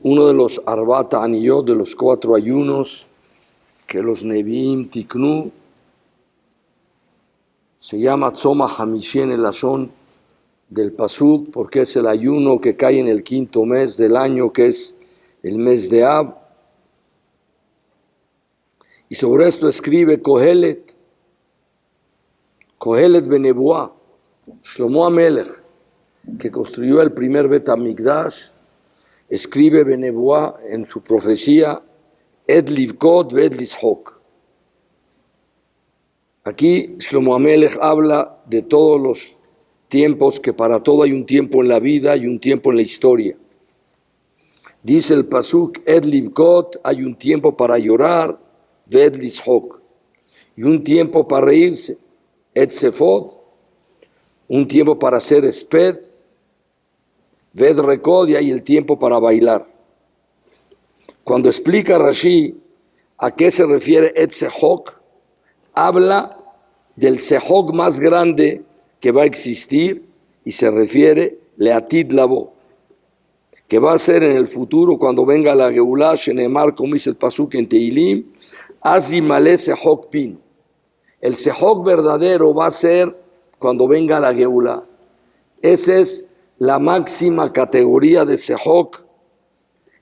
uno de los Arbata Aniyot, de los 4 ayunos que los Nevi'im tiknu, se llama Tzoma Hamishi en el Lashon del Pasuk, porque es el ayuno que cae en el 5º mes del año, que es el mes de Ab. Y sobre esto escribe Kohelet Benebuá, Shlomo HaMelech, que construyó el primer Bet HaMikdash, escribe Benebuá en su profecía, Ed Livkot Ved Lishok. Aquí Shlomo HaMelech habla de todos los tiempos, que para todo hay un tiempo en la vida y un tiempo en la historia. Dice el Pasuk, Ed Livkot, hay un tiempo para llorar, Ved Lishok, y un tiempo para reírse, Ed Sefod, un tiempo para hacer esped, Ved Rekod, y hay el tiempo para bailar. Cuando explica Rashi a qué se refiere Ed Sehok, habla del Sehok más grande que va a existir y se refiere Leatid Labo, que va a ser en el futuro cuando venga la Geulá, Shenemar, como dice el Pasuk en Teilim, Azimale Sehok Pin. El Sehok verdadero va a ser cuando venga la Geulá. Esa es la máxima categoría de Sehok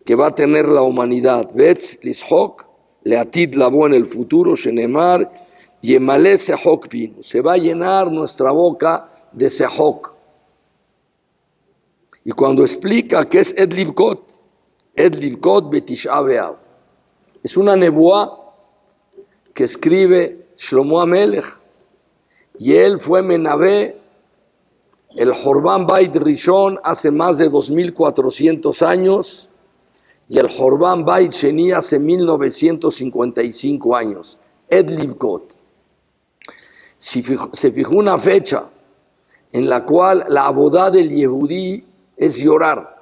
que va a tener la humanidad. Vetz Lishok, Leatid Labo en el futuro, Shenemar, Yemale Sehok Pin. Se va a llenar nuestra boca de Sehok. Y cuando explica qué es Ed Livkot Betisha B'Av, es una nebuá que escribe Shlomo HaMelech, y él fue Menabé el Jorban Bait Rishon hace más de 2400 años y el Jorban Bait Sheni hace 1955 años. Ed Livkot. Se fijó una fecha en la cual la abodá del Yehudí es llorar.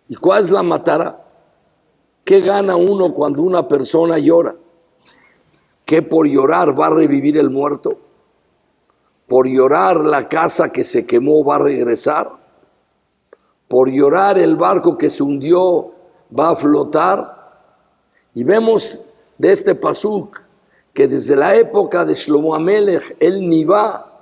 ¿Y cuál es la matara? ¿Qué gana uno cuando una persona llora? ¿Que por llorar va a revivir el muerto? ¿Por llorar la casa que se quemó va a regresar? ¿Por llorar el barco que se hundió va a flotar? Y vemos de este pasuk que desde la época de Shlomo HaMelech, el Nivá,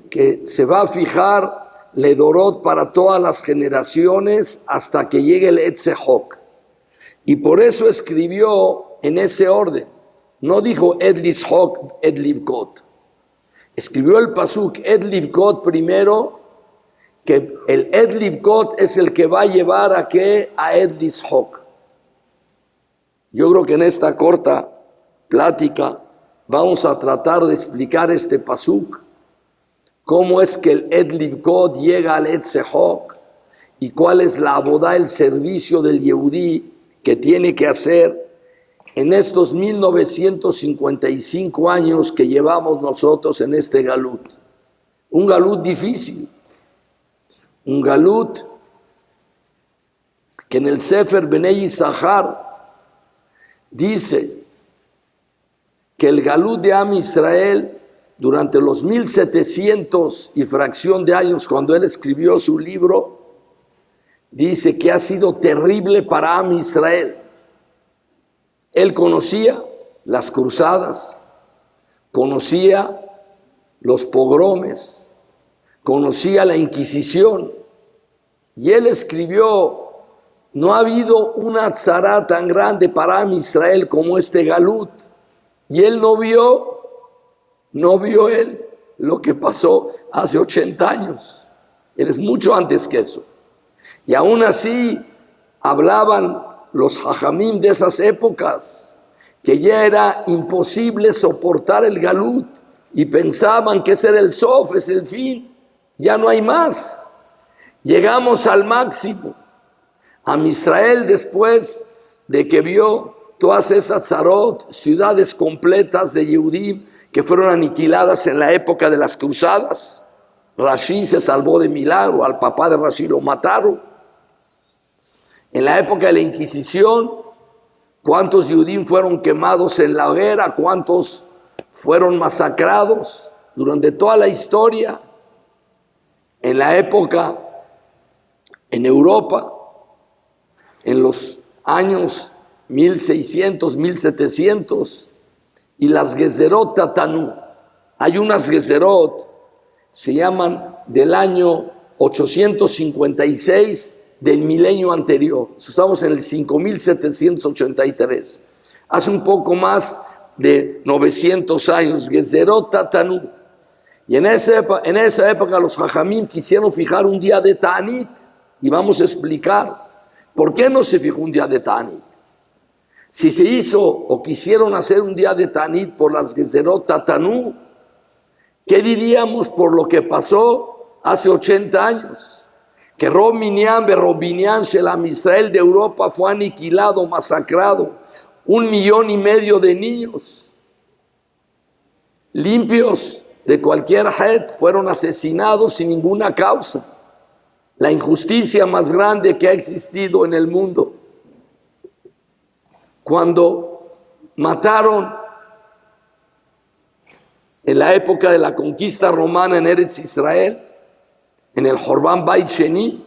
que se va a fijar Ledorot para todas las generaciones hasta que llegue el Ed Sehok. Y por eso escribió en ese orden. No dijo Ed Lishok, Ed Livkot. Escribió el pasuk Ed Livkot primero, que el Ed Livkot es el que va a llevar a ¿qué? A Ed Lishok. Yo creo que en esta corta plática vamos a tratar de explicar este pasuk, cómo es que el Ed Livkot llega al Ed Sehok y cuál es la abodá, el servicio del Yehudí que tiene que hacer en estos 1955 años que llevamos nosotros en este galut. Un galut difícil, un galut que en el Sefer Benei Yisachar dice que el galut de Am Israel durante los 1700 y fracción de años, cuando él escribió su libro, dice que ha sido terrible para Am Israel. Él conocía las cruzadas, conocía los pogromes, conocía la Inquisición, y él escribió: no ha habido una tzara tan grande para Am Israel como este galut. Y él no vio él lo que pasó hace 80 años. Él es mucho antes que eso. Y aún así hablaban los jajamim de esas épocas que ya era imposible soportar el galut y pensaban que ese era el sof, es el fin, ya no hay más. Llegamos al máximo. Am Israel, después de que vio todas esas tzarot, ciudades completas de Yehudim que fueron aniquiladas en la época de las cruzadas. Rashi se salvó de milagro, al papá de Rashi lo mataron. En la época de la Inquisición, ¿cuántos Yehudim fueron quemados en la hoguera? ¿Cuántos fueron masacrados durante toda la historia? En la época, en Europa, en los años 1600, 1700, y las Gezerot Tatanu. Hay unas Gezerot, se llaman del año 856 del milenio anterior. Estamos en el 5783. Hace un poco más de 900 años, Gezerot Tatanu. Y en esa época los Jajamim quisieron fijar un día de Ta'anit, y vamos a explicar por qué no se fijó un día de Ta'anit. Si se hizo o quisieron hacer un día de Ta'anit por las Gezerot Tatanu, ¿qué diríamos por lo que pasó hace 80 años? Que Rob Minyan Berobinyan Shelam Israel de Europa fue aniquilado, masacrado. 1,5 millones de niños limpios de cualquier het fueron asesinados sin ninguna causa. La injusticia más grande que ha existido en el mundo. Cuando mataron en la época de la conquista romana en Eretz Israel, en el Jorban Bait Sheni,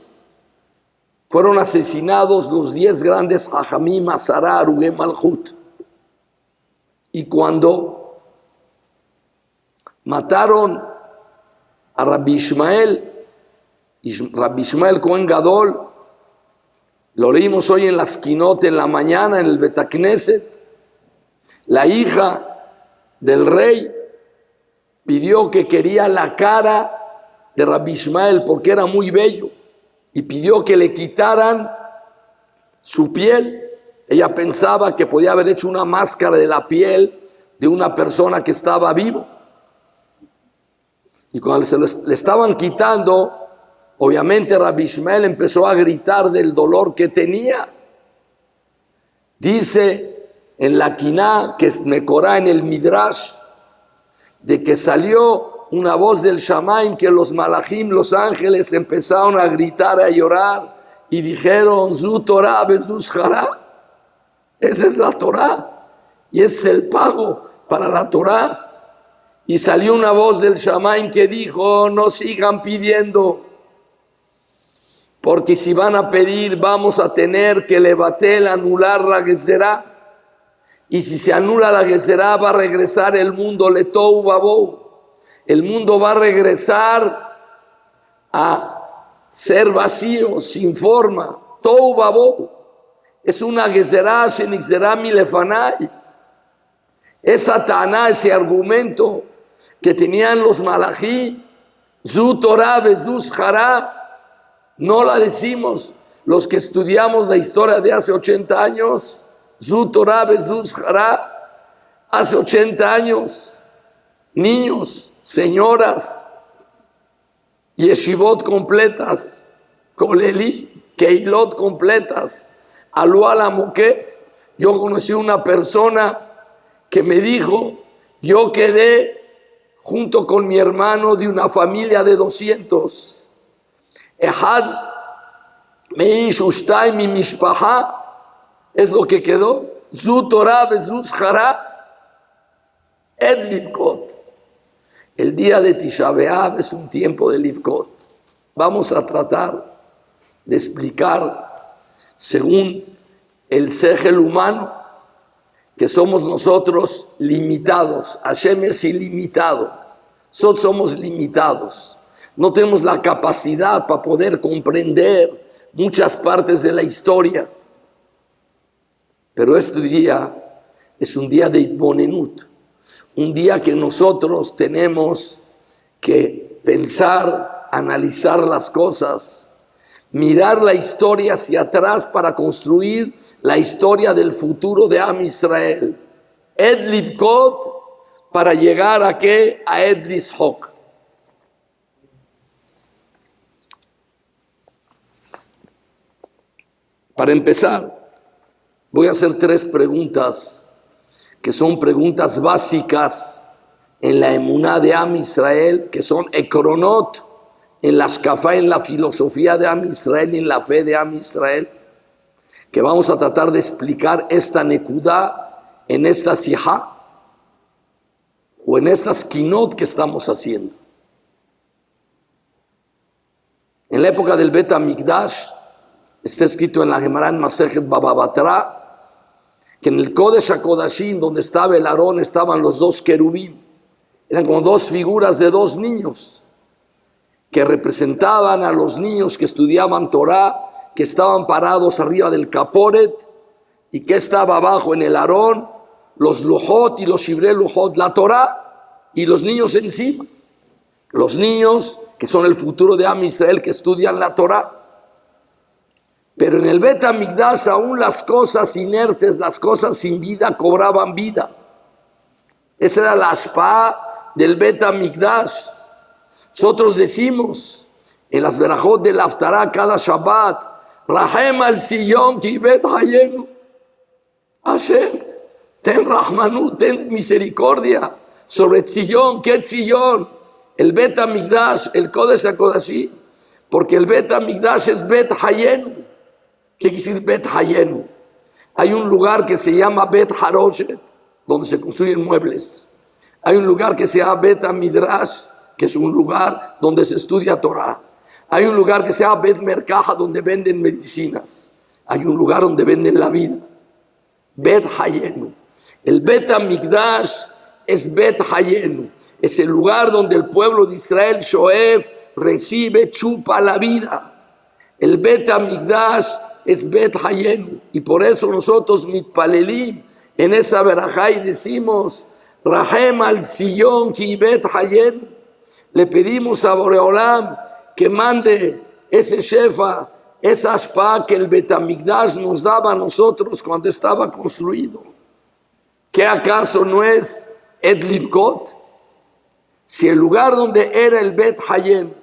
fueron asesinados los 10 grandes Jajamim, Asara, Arugé, Malchut. Y cuando mataron a Rabbi Ishmael Cohen Gadol, lo leímos hoy en las Kinot en la mañana en el Betacneset, la hija del rey pidió que quería la cara de Rabbi Ishmael porque era muy bello, y pidió que le quitaran su piel. Ella pensaba que podía haber hecho una máscara de la piel de una persona que estaba viva. Y cuando le estaban quitando, obviamente Rabbi Ishmael empezó a gritar del dolor que tenía. Dice en la Kiná, que es Mekorá en el Midrash, de que salió una voz del Shamaim, que los malachim, los ángeles, empezaron a gritar, a llorar, y dijeron: Zu Torah Bezdus Jara. Esa es la Torah, y ese es el pago para la Torah. Y salió una voz del Shamaim que dijo: no sigan pidiendo, porque si van a pedir vamos a tener que levatel, anular la Gezerá, y si se anula la Gezerá va a regresar el mundo letou babou. El mundo va a regresar a ser vacío, sin forma. Tou babou es una Gezerá shenixerá milefanai. Esa taná, ese argumento que tenían los malají, Zu Torah Bezdus Jara, no la decimos los que estudiamos la historia de hace 80 años. Zu Torah Bezdus Jara, hace 80 años, niños, señoras, yeshivot completas, koleli, keilot completas, alú a la moquet. Yo conocí una persona que me dijo: yo quedé junto con mi hermano de una familia de 200. Ehad meish ushtay mi mishpaha, es lo que quedó. Zu Torah Bezdus Jara, et Livkot. El día de Tisha B'Av es un tiempo de Livkot. Vamos a tratar de explicar, según el sejel humano, que somos nosotros limitados. Hashem es ilimitado. Nosotros somos limitados. No tenemos la capacidad para poder comprender muchas partes de la historia. Pero este día es un día de Itbonenut. Un día que nosotros tenemos que pensar, analizar las cosas, mirar la historia hacia atrás para construir la historia del futuro de Am Israel. Ed Livkot, para llegar a ¿qué? A Ed Lishok. Para empezar, voy a hacer 3 preguntas que son preguntas básicas en la emuná de Am Israel, que son ekronot en la shkafá, en la filosofía de Am Israel y en la fe de Am Israel, que vamos a tratar de explicar esta nekudá en esta sijá o en estas kinot que estamos haciendo. En la época del Bet HaMikdash, Está escrito en la Gemara en Masejet Baba Batra que en el Kodesh HaKodashim, donde estaba el Aarón, estaban los dos querubín. Eran como dos figuras de dos niños que representaban a los niños que estudiaban Torah, que estaban parados arriba del Kaporet y que estaba abajo en el Aarón, los Lujot y los Shivrei Lujot, la Torah, y los niños encima. Los niños que son el futuro de Am Israel, que estudian la Torah. Pero en el Bet HaMikdash aún las cosas inertes, las cosas sin vida cobraban vida. Esa era la ashpa del Bet HaMikdash. Nosotros decimos en las verajot del Haftarah cada Shabbat, Rahem al Sion ki Bet Hayenu. Hashem, ten Rahmanut, ten misericordia sobre Sion. ¿Qué es Sion? El Bet HaMikdash, el Kodesh HaKodashim. Porque el Bet HaMikdash es Bet Hayenu. ¿Qué quiere decir Bet Hayenu? Hay un lugar que se llama Bet Haroshet, donde se construyen muebles. Hay un lugar que se llama Bet HaMidrash, que es un lugar donde se estudia Torah. Hay un lugar que se llama Bet Merkaha, donde venden medicinas. Hay un lugar donde venden la vida. Bet Hayenu. El Bet HaMikdash es Bet Hayenu. Es el lugar donde el pueblo de Israel, Shoef, recibe, chupa la vida. El Bet HaMikdash es Bet Hayenu, y por eso nosotros mitpalelim en esa verajá y decimos Rahem al Sion ki Bet Hayenu. Le pedimos a Boreolam que mande ese shefa, esa ashpa que el Bet HaMikdash nos daba a nosotros cuando estaba construido. ¿Qué acaso no es Et Libkot? Si el lugar donde era el Bet Hayenu,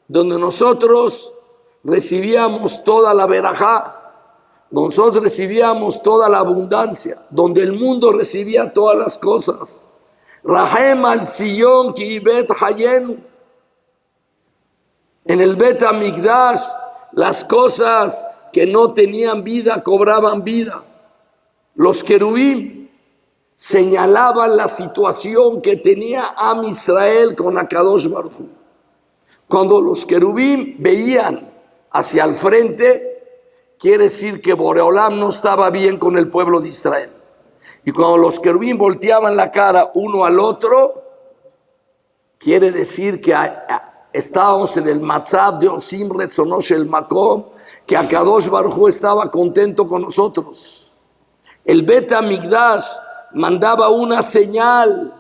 donde nosotros recibíamos toda la verajá, nosotros recibíamos toda la abundancia, donde el mundo recibía todas las cosas. Rahem al Sion ki Bet Hayenu. En el Bet HaMikdash las cosas que no tenían vida cobraban vida. Los querubín señalaban la situación que tenía Am Israel con Akadosh Baruj Hu. Cuando los querubín veían hacia el frente, quiere decir que Boreolam no estaba bien con el pueblo de Israel. Y cuando los querubín volteaban la cara uno al otro, quiere decir que estábamos en el Matzab de Osim Retzonosh el Makom, que Akadosh Baruj Hu estaba contento con nosotros. El Bet HaMikdash mandaba una señal.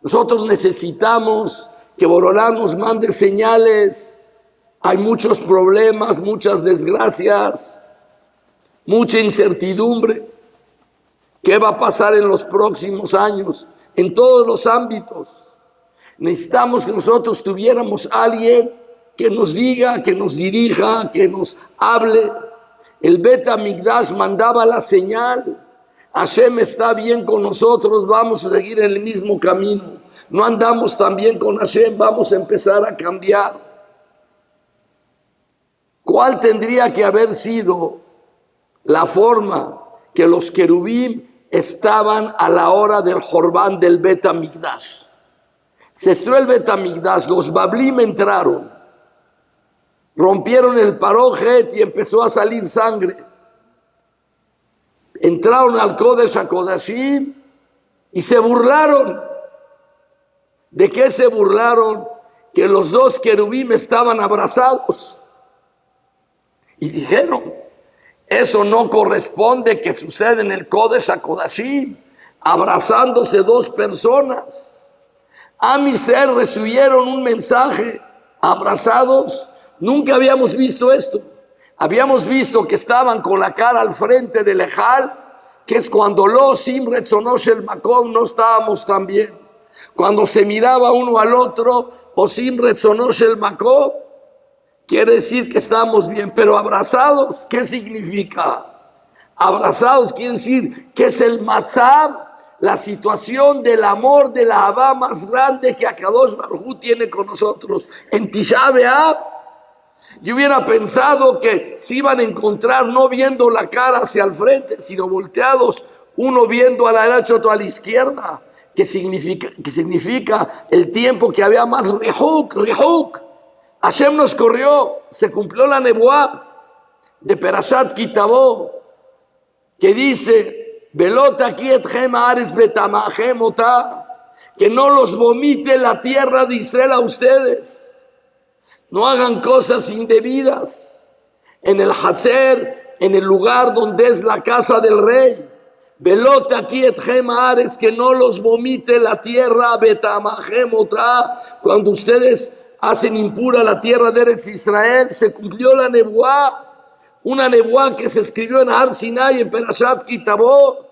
Nosotros necesitamos que Boreolam nos mande señales. Hay muchos problemas, muchas desgracias, mucha incertidumbre. ¿Qué va a pasar en los próximos años? En todos los ámbitos. Necesitamos que nosotros tuviéramos a alguien que nos diga, que nos dirija, que nos hable. El Bet HaMikdash mandaba la señal. Hashem está bien con nosotros, vamos a seguir en el mismo camino. No andamos tan bien con Hashem, vamos a empezar a cambiar. ¿Cuál tendría que haber sido la forma que los querubín estaban a la hora del Jorbán del Bet HaMikdash? Se destruyó el Bet HaMikdash, los Bablim entraron, rompieron el Parojet y empezó a salir sangre. Entraron al Kodesh HaKodashim y se burlaron. ¿De qué se burlaron? Que los dos querubín estaban abrazados. Y dijeron, eso no corresponde que suceda en el Kodesh HaKodashim, abrazándose dos personas. Am Israel recibieron un mensaje, abrazados. Nunca habíamos visto esto. Habíamos visto que estaban con la cara al frente del Ejal, que es cuando los Sim Retzonosh el Makom no estábamos tan bien. Cuando se miraba uno al otro, o Sim Retzonosh el Makom, quiere decir que estamos bien, pero abrazados, ¿qué significa? Abrazados quiere decir que es el Matzab, la situación del amor, de la Abba más grande que Akadosh Baruj Hu tiene con nosotros. En Tisha B'Av, yo hubiera pensado que se iban a encontrar no viendo la cara hacia el frente, sino volteados, uno viendo a la derecha, otro a la izquierda, que significa el tiempo que había más Rihuk. Hashem nos corrió, se cumplió la nebuá. de Perashat Kitabó, que dice, Velota kietchem haaretz betamachem otá, que no los vomite la tierra de Israel a ustedes. No hagan cosas indebidas en el Hatzer, en el lugar donde es la casa del rey. Velota kietchem haaretz, que no los vomite la tierra betamachem otá. Cuando ustedes hacen impura la tierra de Eretz Israel, se cumplió la nebuá. Una nebuá que se escribió en Har Sinai, en Perashat Kitabó.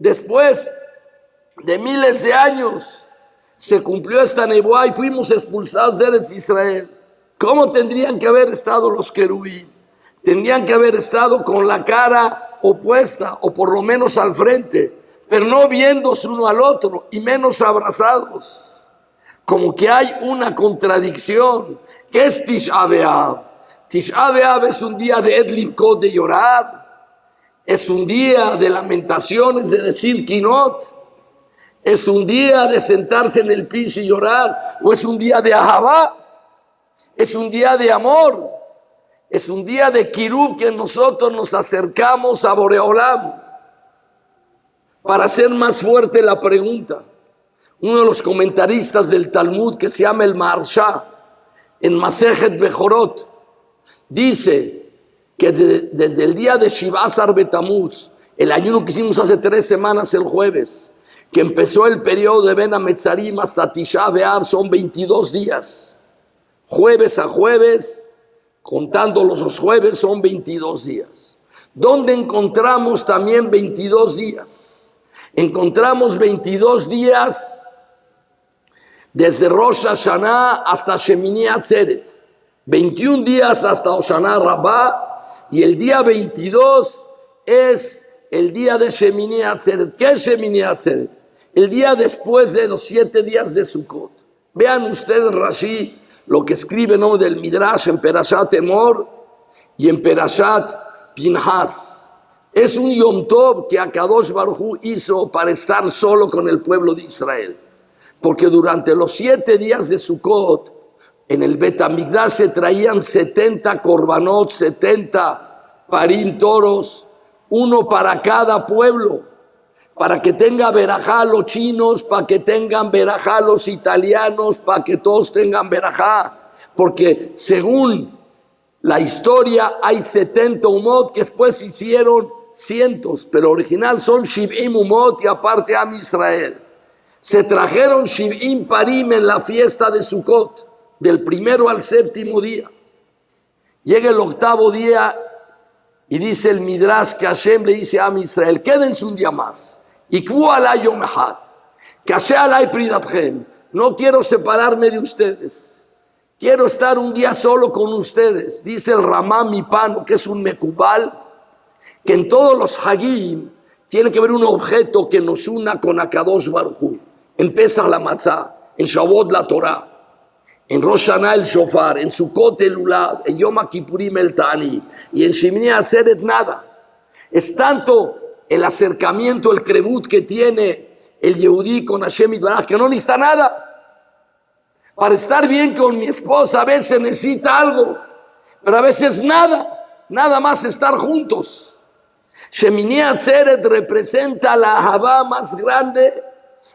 Después de miles de años se cumplió esta nebuá y fuimos expulsados de Eretz Israel. ¿Cómo tendrían que haber estado los querubín? Tendrían que haber estado con la cara opuesta, o por lo menos al frente, pero no viéndose uno al otro y menos abrazados. Como que hay una contradicción. ¿Qué es Tisha B'Av? Tisha B'Av es un día de Edlimkot, de llorar. Es un día de lamentaciones, de decir Kinot. Es un día de sentarse en el piso y llorar. O es un día de Ahavá. Es un día de amor. Es un día de Kirub, que nosotros nos acercamos a Boreolam. Para hacer más fuerte la pregunta, uno de los comentaristas del Talmud, que se llama el Maharsha, en Masejet Bejorot, dice que desde el día de Shivasar Betamuz, el ayuno que hicimos hace 3 semanas, el jueves, que empezó el periodo de Ben Hametzarim hasta Tisha B'Av, son 22 días. Jueves a jueves, contando los jueves, son 22 días. ¿Dónde encontramos también 22 días? Encontramos 22 días desde Rosh Hashanah hasta Shemini Atzeret. 21 días hasta Hoshana Rabbah, y el día 22 es el día de Shemini Atzeret. ¿Qué es Shemini Atzeret? El día después de los 7 días de Sukkot. Vean ustedes Rashi, lo que escribe, ¿no?, del Midrash en Perashat Emor y en Perashat Pinhas. Es un Yom Tov que Akadosh Baruj Hu hizo para estar solo con el pueblo de Israel. Porque durante los 7 días de Sukkot, en el Bet Hamikdash se traían 70 korbanot, 70 parim, toros, uno para cada pueblo, para que tenga verajá los chinos, para que tengan verajá los italianos, para que todos tengan verajá. Porque según la historia hay 70 umot que después hicieron cientos, pero original son Shiv'im umot y aparte Am Israel. Se trajeron Shiv'im parim en la fiesta de Sukkot, del primero al 7º día. Llega el 8º día y dice el Midrash que Hashem le dice a Am Israel, quédense un día más. Ikvu alay yom echad, kashe alay pridatchem. No quiero separarme de ustedes. Quiero estar un día solo con ustedes. Dice el Ramá Mipano, que es un mekubal, que en todos los hagim tiene que haber un objeto que nos una con Akadosh Baruj Hu. En Pesach la matzah, en Shavuot la Torah, en Rosh Hashanah el shofar, en Sukkot el lulav, en Yom Kippurim el ta'anit, y en Shemini Atzeret nada. Es tanto el acercamiento, el krebut que tiene el Yehudí con Hashem Yitbaraj, que no necesita nada. Para estar bien con mi esposa a veces necesita algo, pero a veces nada más estar juntos. Shemini Atzeret representa la ahavá más grande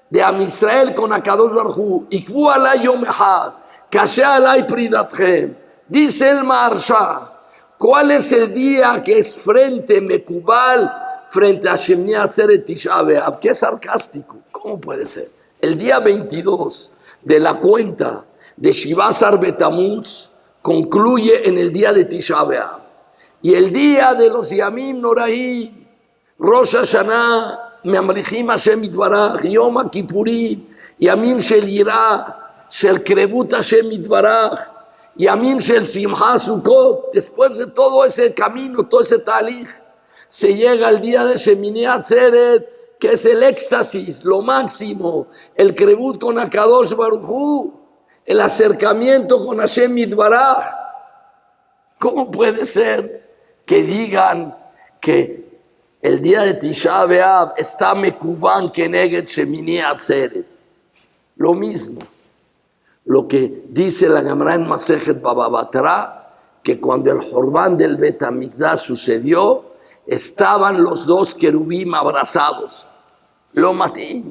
de Am Israel con Akadosh Baruj Hu. Ikvu alay yom echad, kashe alay pridatchem. Dice el Maharsha, ¿cuál es el día que es frente mekubal frente a Shemini Atzeret Tisha B'Av? Qué sarcástico, ¿cómo puede ser? El día 22 de la cuenta de Shivasar Betamuz concluye en el día de Tisha B'Av. Y el día de los Yamim Noraí, Rosh Hashanah, Me'amrichim Hashem Yitbaraj, Yom Kippurim, Yamim Shel Yirah, Shel Krebut Hashem Yitbaraj, Yamim Shel Simcha Sukkot. Después de todo ese camino, todo ese talich, se llega al día de Shemini Atzeret, que es el éxtasis, lo máximo, el krebut con Akadosh Baruj Hu, el acercamiento con Hashem Yitbaraj. ¿Cómo puede ser que digan que el día de Tisha B'Av está mekuvan keneged Shemini Atzeret? Lo mismo, lo que dice la Gemara en Masejet Baba Batra, que cuando el Jorbán del Bet Hamikdash sucedió, estaban los dos querubim abrazados. Lo maté.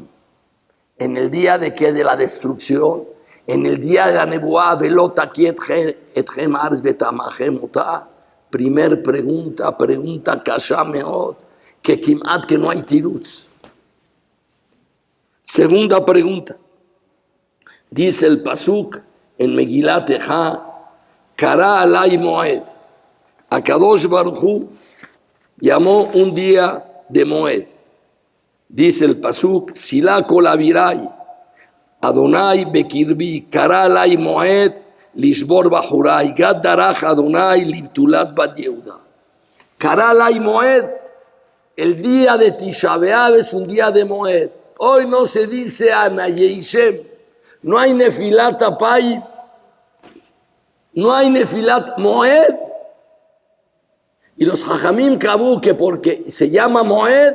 En el día de la destrucción, en el día de la nebuá, velot aquí etchem aretz betamachem otá. Primer pregunta kasha meot, que kimat que no hay tirutz. Segunda pregunta, dice el pasuk en Megilat Ejá, Kara alay moed. Akadosh Baruj Hu llamó un día de moed. Dice el pasuk, Silá kol avirai, Adonai bekirbi, Kara alay moed, lishbor bajurai, Gad darach Adonai libtulat bat Yehuda. Kara alay moed, el día de Tisha B'Av es un día de moed. Hoy no se dice Ana Yeishem, no hay Nefilat Apay, no hay Nefilat Moed. Y los Jajamim Kabú que porque se llama Moed,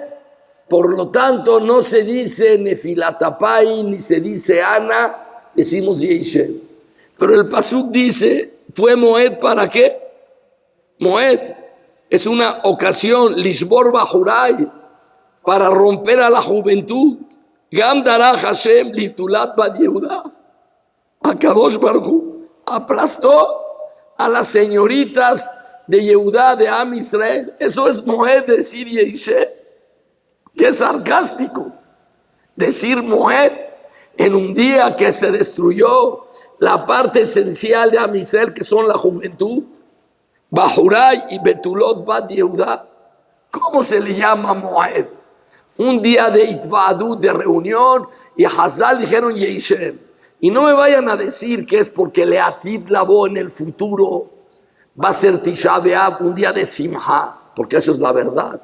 por lo tanto no se dice Nefilat Apay ni se dice Ana, decimos Yeishem. Pero el pasuk dice, ¿fue Moed para qué? Moed es una ocasión, Lishbor Bajurai, para romper a la juventud. Gam dará Hashem litulat bat Yehuda. Akadosh Baruj Hu aplastó a las señoritas de Yehudá, de Am Israel. Eso es Moed, decir Yeishe. Qué sarcástico decir Moed en un día que se destruyó la parte esencial de Am Israel, que son la juventud. Bajuray y Betulot bat Yehudá. ¿Cómo se le llama Moed? Un día de Itbadut, de reunión, y a Hazdal dijeron Yeishem. Y no me vayan a decir que es porque Leatit Labo en el futuro va a ser Tisha B'Av, un día de Simha, porque eso es la verdad,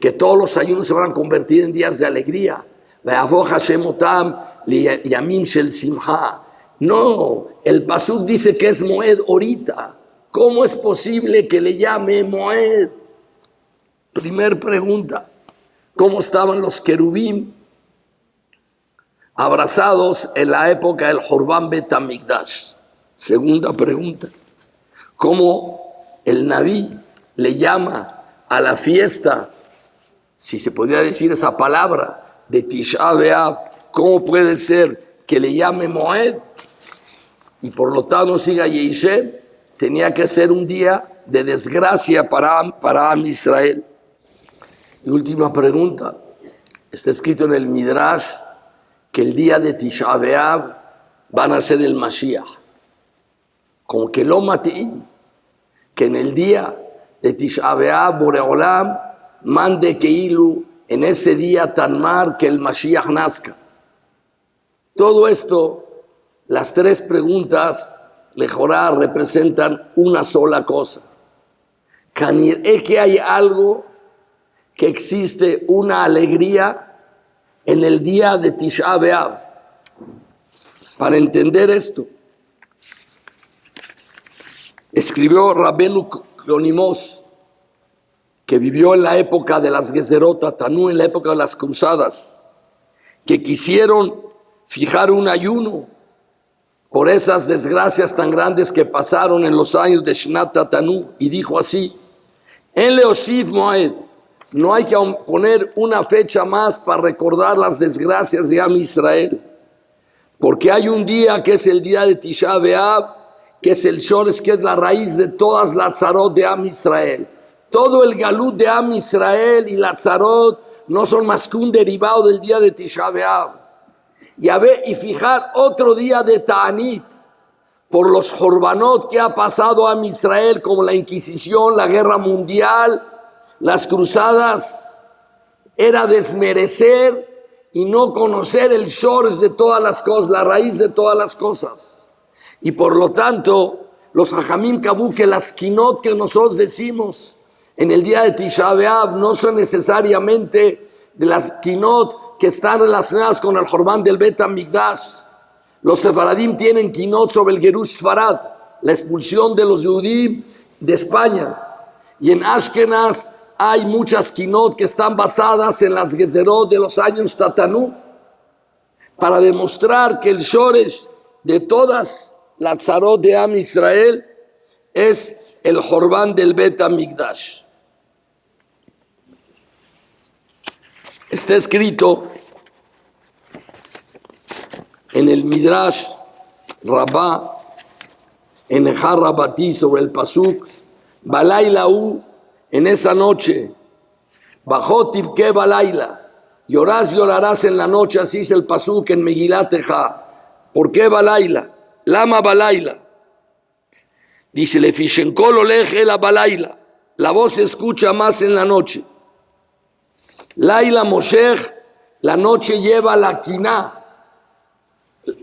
que todos los ayunos se van a convertir en días de alegría. Ve'avo Hashem otam liyamim shel Simha. No, el pasuk dice que es Moed ahorita. ¿Cómo es posible que le llame Moed? Primer pregunta. ¿Cómo estaban los querubim abrazados en la época del Jorbán Bet Hamikdash? Segunda pregunta. ¿Cómo el Naví le llama a la fiesta, si se podría decir esa palabra, de Tisha B'Av? ¿Cómo puede ser que le llame Moed? Y por lo tanto siga Yeishem. Tenía que ser un día de desgracia para Am Israel. Y última pregunta, está escrito en el Midrash que el día de Tisha B'Av van a ser el Mashiach. Como que lo matín, que en el día de Tisha B'Av Boreolam mande Keilu en ese día tan mar que el Mashiach nazca. Todo esto, las tres preguntas, Lejorá, representan una sola cosa. Es que hay algo, que existe una alegría en el día de Tisha B'Av. Para entender esto, escribió Rabenu Cronimos, que vivió en la época de las Gezerot Tanú, en la época de las cruzadas, que quisieron fijar un ayuno por esas desgracias tan grandes que pasaron en los años de Shnat Tanú, y dijo así: En Leosif Moed, no hay que poner una fecha más para recordar las desgracias de Am Israel, porque hay un día que es el día de Tisha B'Av, que es el Shores, que es la raíz de todas las tzarot de Am Israel. Todo el galut de Am Israel y la tzarot no son más que un derivado del día de Tisha B'Av. Y fijar otro día de Ta'anit por los jorbanot que ha pasado a Am Israel, como la Inquisición, la Guerra Mundial, las cruzadas, era desmerecer y no conocer el shores de todas las cosas, la raíz de todas las cosas. Y por lo tanto, los Jajamim Kabú, que las kinot que nosotros decimos en el día de Tisha B'Av no son necesariamente de las kinot que están relacionadas con el Jorbán del Bet Hamikdash. Los sefaradim tienen kinot sobre el Gerush Sfarad, la expulsión de los Yehudim de España. Y en Ashkenaz hay muchas kinot que están basadas en las Gezerot de los años Tatanú, para demostrar que el Shoresh de todas las tzarot de Am Israel es el Jorbán del Bet Hamikdash. Está escrito en el Midrash Rabbah, en el Harrabatí, sobre el Pasuk, Balaylaú, en esa noche, bajó Tibke Balayla, llorarás en la noche, así es el Pasuk en Megilat Ejá. ¿Por qué Balayla? Lama Balayla. Dice, le fishenkol oleje la Balayla, la voz se escucha más en la noche. Laila Moshech, la noche lleva la quiná,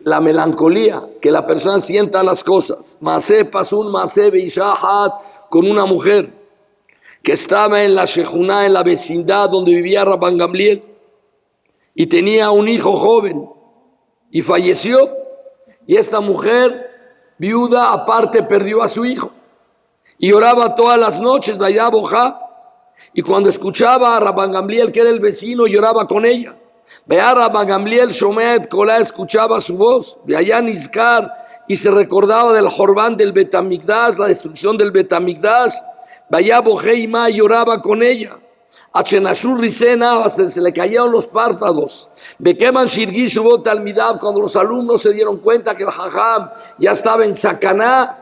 la melancolía, que la persona sienta las cosas. Maaseh pasun maaseh beishahat, con una mujer que estaba en la Shejuná, en la vecindad donde vivía Rabban Gamliel, y tenía un hijo joven, y falleció, y esta mujer, viuda, aparte perdió a su hijo, y oraba todas las noches, vaya bojá, y cuando escuchaba a Rabban Gamliel, que era el vecino, lloraba con ella. Vea Rabban Gamliel, Shomet Kolá, escuchaba su voz, de allá Nizkar, y se recordaba del Jorbán del Bet Hamikdash, la destrucción del Bet Hamikdash. Vaya Bojeima, lloraba con ella. A Chenashur Risena, se le cayeron los párpados. Bekeman Shirgi Shubot Talmidab, cuando los alumnos se dieron cuenta que el Jajam ya estaba en Sakaná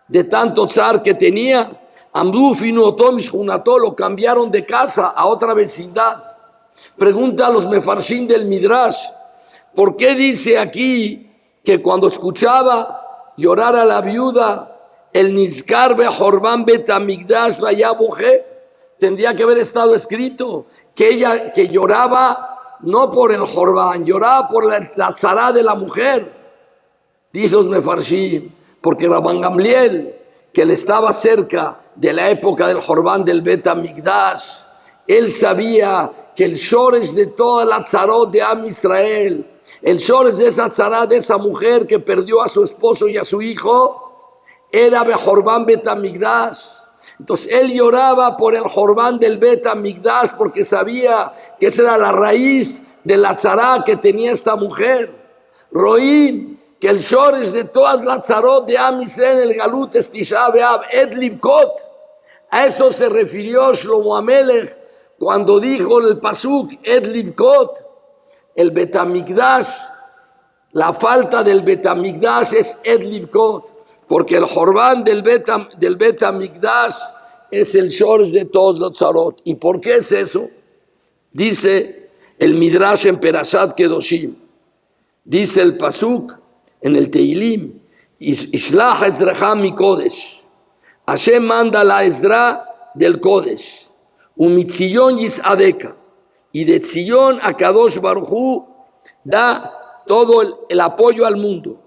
de tanto tzar que tenía. Amdu Finu Otomish Junató, lo cambiaron de casa a otra vecindad. Pregunta a los mefarshim del Midrash, ¿por qué dice aquí que cuando escuchaba llorar a la viuda, el Nizkar be Jorbán Bet Hamikdash vaya boje? Tendría que haber estado escrito que ella que lloraba no por el Jorbán, lloraba por la tzará de la mujer. Dice los mefarshim, porque Rabban Gamliel, que le estaba cerca de la época del Jorbán del Bet Hamikdash, él sabía que el shores de toda la tzarot de Am Israel, el shores de esa tzará, de esa mujer que perdió a su esposo y a su hijo, era Bejorbán Bet Hamikdash. Entonces él lloraba por el Jorbán del Bet Hamikdash porque sabía que esa era la raíz de la tzará que tenía esta mujer. Roim, que el shores de todas las tzarot de Am Israel, el Galut es Tisha B'Av, Et Livkot. A eso se refirió Shlomo Amelech cuando dijo el Pasuk, Et Livkot, el Bet Hamikdash, la falta del Bet Hamikdash es Et Livkot, porque el Jorbán del Bet Hamikdash es el shores de todos los tzarot. ¿Y por qué es eso? Dice el Midrash en Perashat Kedoshim, dice el Pasuk en el Teilim, Ishlach Ezrecha mi Kodesh, Hashem manda la Ezra del Kodesh, Umitzillón Yisadeka, y de Tzillón a Kadosh Baruj Hu da todo el apoyo al mundo.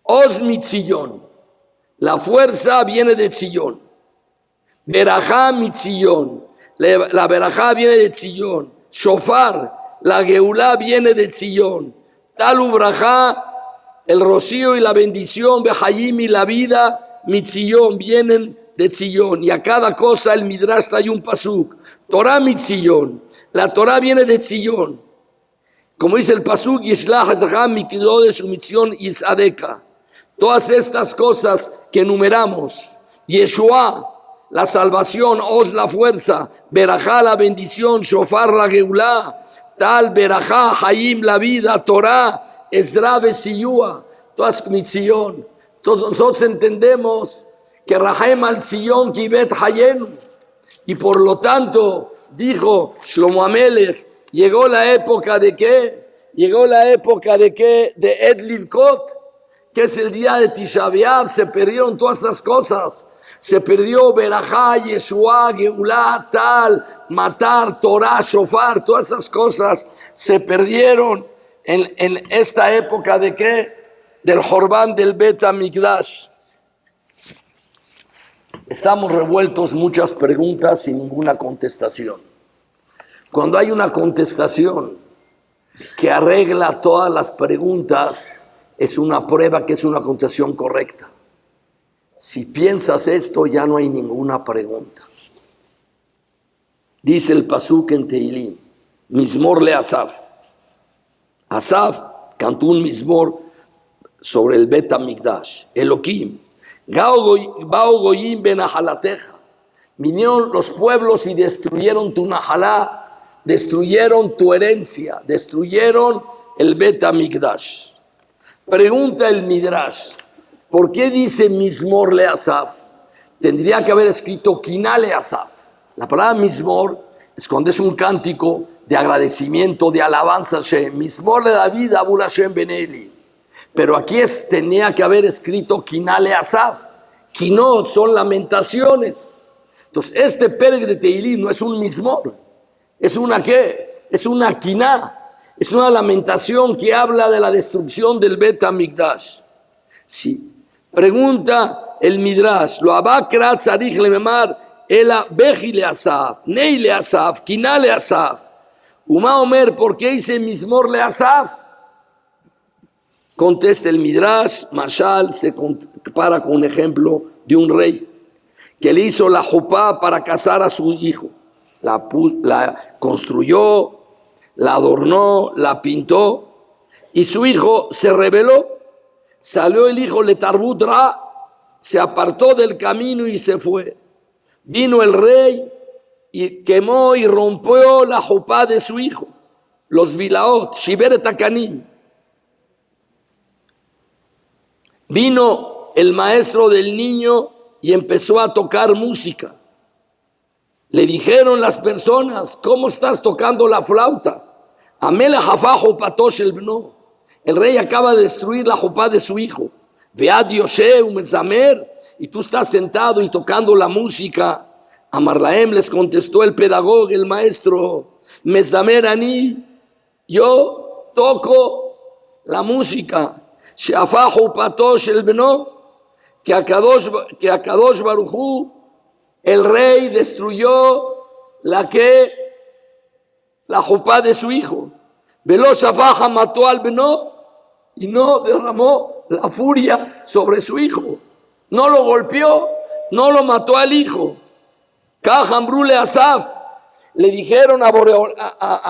Oz Mitzillón, la fuerza viene de Tzillón. Berajá Mitzillón, la Berajá viene de Tzillón. Shofar, la Geulá viene de Tzillón. Talu Brajá, el rocío y la bendición, Behayim y la vida, Mitzillón, vienen de Tzillón. Y a cada cosa el Midrash trae un pasuk. Torah Mitzillón, la Torah viene de Tzillón. Como dice el pasuk, Yishlach Ezrecha mi Kodesh Umitzion Yisadeka. Todas estas cosas que enumeramos, Yeshua, la salvación, Oz, la fuerza, Berajá, la bendición, Shofar, la Geulá, Tal, Berajá, Hayim, la vida, Torah, Ezra, Besiyua, todas Mitzion. Entonces nosotros entendemos que Rahem al Tzillón Kibet Hayenu, y por lo tanto dijo Shlomo Amelech, llegó la época de qué, llegó la época de qué, de Et Livkot, que es el día de Tisha B'Av. Se perdieron todas esas cosas, se perdió Berajá, Yeshua, Geulá, Tal, Matar, Torah, Shofar, todas esas cosas se perdieron en esta época de qué, del Jorbán del Bet Hamikdash. Estamos revueltos, muchas preguntas y ninguna contestación. Cuando hay una contestación que arregla todas las preguntas, es una prueba que es una contestación correcta. Si piensas esto, ya no hay ninguna pregunta. Dice el pasuk en Teilim, Mizmor le Asaf. Asaf cantó un Mizmor sobre el Bet Hamikdash. Elohim, Bao goyim ben ahalateja. Vinieron los pueblos y destruyeron tu najalá, destruyeron tu herencia, destruyeron el Bet Hamikdash. Pregunta el Midrash, ¿por qué dice Mizmor le Asaf? Tendría que haber escrito Kiná le Asaf. La palabra Mizmor es cuando es un cántico de agradecimiento, de alabanza a Hashem. Mizmor le David Abur Hashem ben Eli. Pero aquí tenía que haber escrito Kiná le Asaf. Kinot son lamentaciones. Entonces, este Perek de Tehilim no es un Mizmor. ¿Es una qué? Es una Kiná. Es una lamentación que habla de la destrucción del Bet Hamikdash. Sí. Pregunta el Midrash. Lo abakrat tzarich lememar ela beji le Asaf, nei le Asaf, Kiná le Asaf. Uma Omer, ¿por qué dice Mizmor le Asaf? Contesta el Midrash, Mashal se compara con un ejemplo de un rey que le hizo la jupá para casar a su hijo. La construyó, la adornó, la pintó, y su hijo se rebeló. Salió el hijo Letarbut Ra, se apartó del camino y se fue. Vino el rey y quemó y rompió la jupá de su hijo, los vilaot, Shiberet Akanim. Vino el maestro del niño y empezó a tocar música. Le dijeron las personas, ¿cómo estás tocando la flauta? Amela Jafajo Patosh el Bno. El rey acaba de destruir la jopá de su hijo. Vead Yoshe Umezamer, y tú estás sentado y tocando la música. Amarlaem les contestó el pedagogo, el maestro, Mezamer Ani, yo toco la música. Shafajo Patosh el Bno, que a Kadosh Baruj Hu, el rey destruyó la jupá de su hijo. Veló Shafaja mató al Bno y no derramó la furia sobre su hijo. No lo golpeó, no lo mató al hijo. Kajambrule Asaf, le dijeron a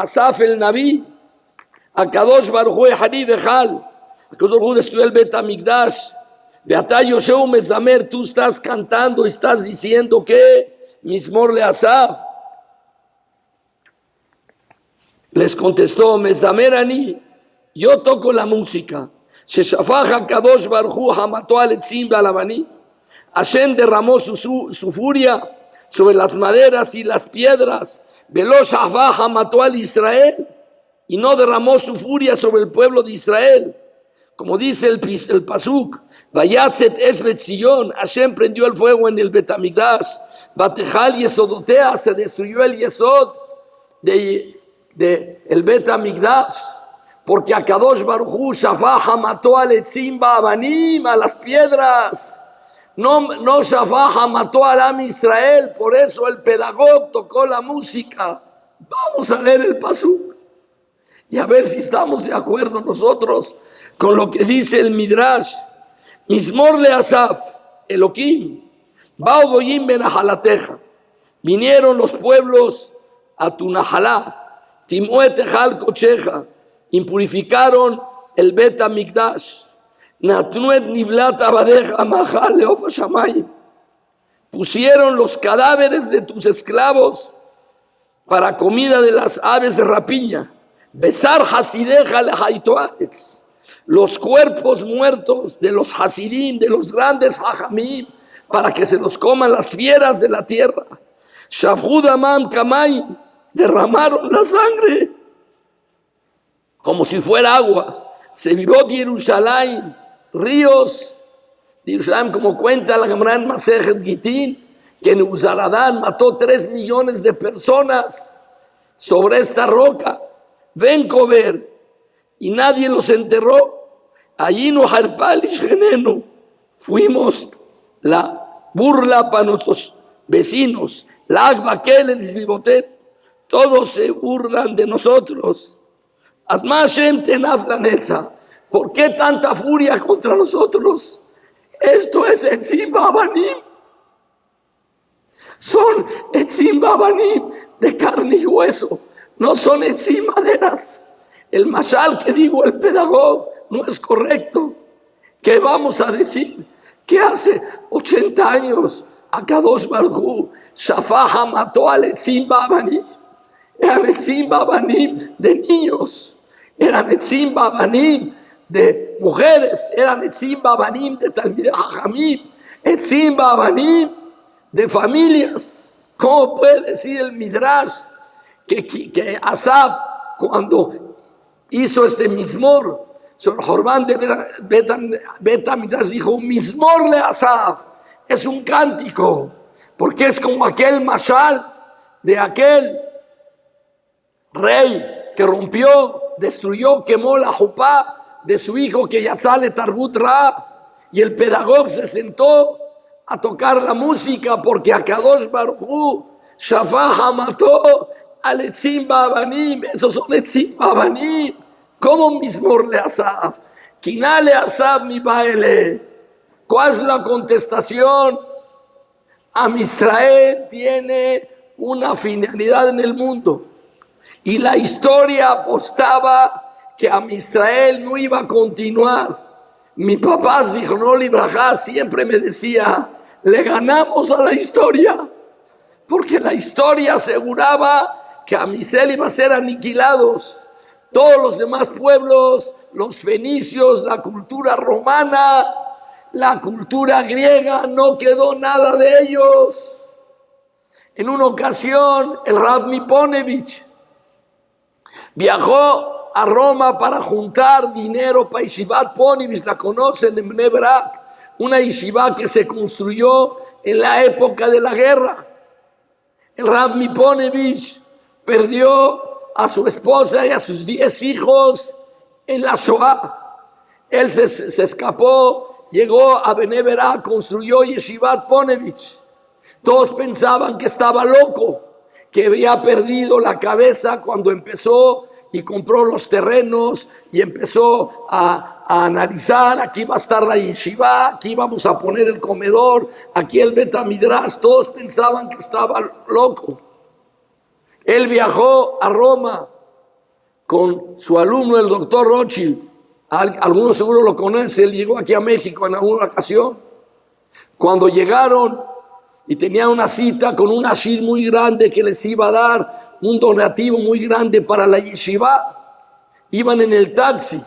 Asaf el Naví, a Kadosh Baruj Hu Hani Dejal, a Kadosh Baruj Hu destruyó el Bet Hamikdash. Beatá Yosheu Mezamer, tú estás cantando, estás diciendo que Mizmor le Asaf. Les contestó, Mezamer Ani, yo toco la música. Sheshafaja Kadosh Baruj Hu hamató al etzim balabani. Hashem derramó su furia sobre las maderas y las piedras. Veló Shafaja mató al Israel y no derramó su furia sobre el pueblo de Israel. Como dice el Pasuk, Vayatzet Esbet Sion, Hashem prendió el fuego en el Bet Hamikdash, Batejal Yesodotea, se destruyó el Yesod de el Bet Hamikdash, porque a Kadosh Baruj Hu Shafaja mató al Etzim Ba'abanim, a las piedras. No Shafaja mató al Am Israel, por eso el pedagogo tocó la música. Vamos a leer el Pasuk y a ver si estamos de acuerdo nosotros con lo que dice el Midrash. Mizmor le Asaf, Elohim, Bao Goyim ben Ahalateja. Vinieron los pueblos a tu Najalá, Timuetejal Cocheja, impurificaron el Bet Hamikdash. Natnuet Niblat Abadeja Mahal Leofa Shamayim. Pusieron los cadáveres de tus esclavos para comida de las aves de rapiña. Besar Hasideja Lehaitoaretz. Los cuerpos muertos de los Hasidim, de los grandes Hajamim, para que se los coman las fieras de la tierra. Shafud Amam Kamay, derramaron la sangre como si fuera agua. Se viró de Jerusalén, ríos de Jerusalén, como cuenta la Gemara en Masejet Gitín, que en Uzaradán mató 3 millones de personas sobre esta roca. Ven comer, y nadie los enterró. Allí no harpalis geneno, fuimos la burla para nuestros vecinos. La Agbakel todos se burlan de nosotros. Admashem tenaf la netza. ¿Por qué tanta furia contra nosotros? Esto es Etzim Ba'abanim. Son Etzim Ba'abanim de carne y hueso. No son Etzim maderas. El mashal que digo el pedagogo no es correcto. ¿Qué vamos a decir? que hace 80 años Akadosh Baruj Hu Shafaha mató al Etzim Babanim. Eran Etzim Babanim de niños, eran Etzim Babanim de mujeres, eran Etzim Babanim de Talmidei Jajamim, Etzim Babanim de familias. ¿Cómo puede decir el Midrash que Asaf, cuando hizo este Mizmor, sobre Jorban de Betamidrash dijo, Mizmor le Asaf, es un cántico, porque es como aquel mashal de aquel rey que rompió, destruyó, quemó la jupá de su hijo que Yatzale Tarbut Ra, y el pedagogo se sentó a tocar la música porque Akadosh Baruj Hu Shafaha mató al Etzim Babanim. Esos son Etzim Babanim. ¿Cómo Mizmor le Asaf? Kiná le Asaf mi baile. ¿Cuál es la contestación? Am Israel tiene una finalidad en el mundo, y la historia apostaba que Am Israel no iba a continuar. Mi papá, Zichrono Libraja, siempre me decía, le ganamos a la historia, porque la historia aseguraba que Am Israel iba a ser aniquilados. Todos los demás pueblos, los fenicios, la cultura romana, la cultura griega, no quedó nada de ellos. En una ocasión, el Rav Miponevich viajó a Roma para juntar dinero para Yeshivat Ponevich, la conocen en Bnei Brak, una yeshiva que se construyó en la época de la guerra. El Rav Miponevich perdió a su esposa y a sus 10 hijos en la Shoah. Él se escapó, llegó a Bnei Brak, construyó Yeshivat Ponevich. Todos pensaban que estaba loco, que había perdido la cabeza cuando empezó y compró los terrenos y empezó a analizar, aquí va a estar la yeshiva, aquí vamos a poner el comedor, aquí el Betamidrash. Todos pensaban que estaba loco. Él viajó a Roma con su alumno, el doctor Rothschild. Algunos seguro lo conocen. Él llegó aquí a México en alguna ocasión. Cuando llegaron y tenían una cita con un ashir muy grande que les iba a dar un donativo muy grande para la yeshiva, iban en el taxi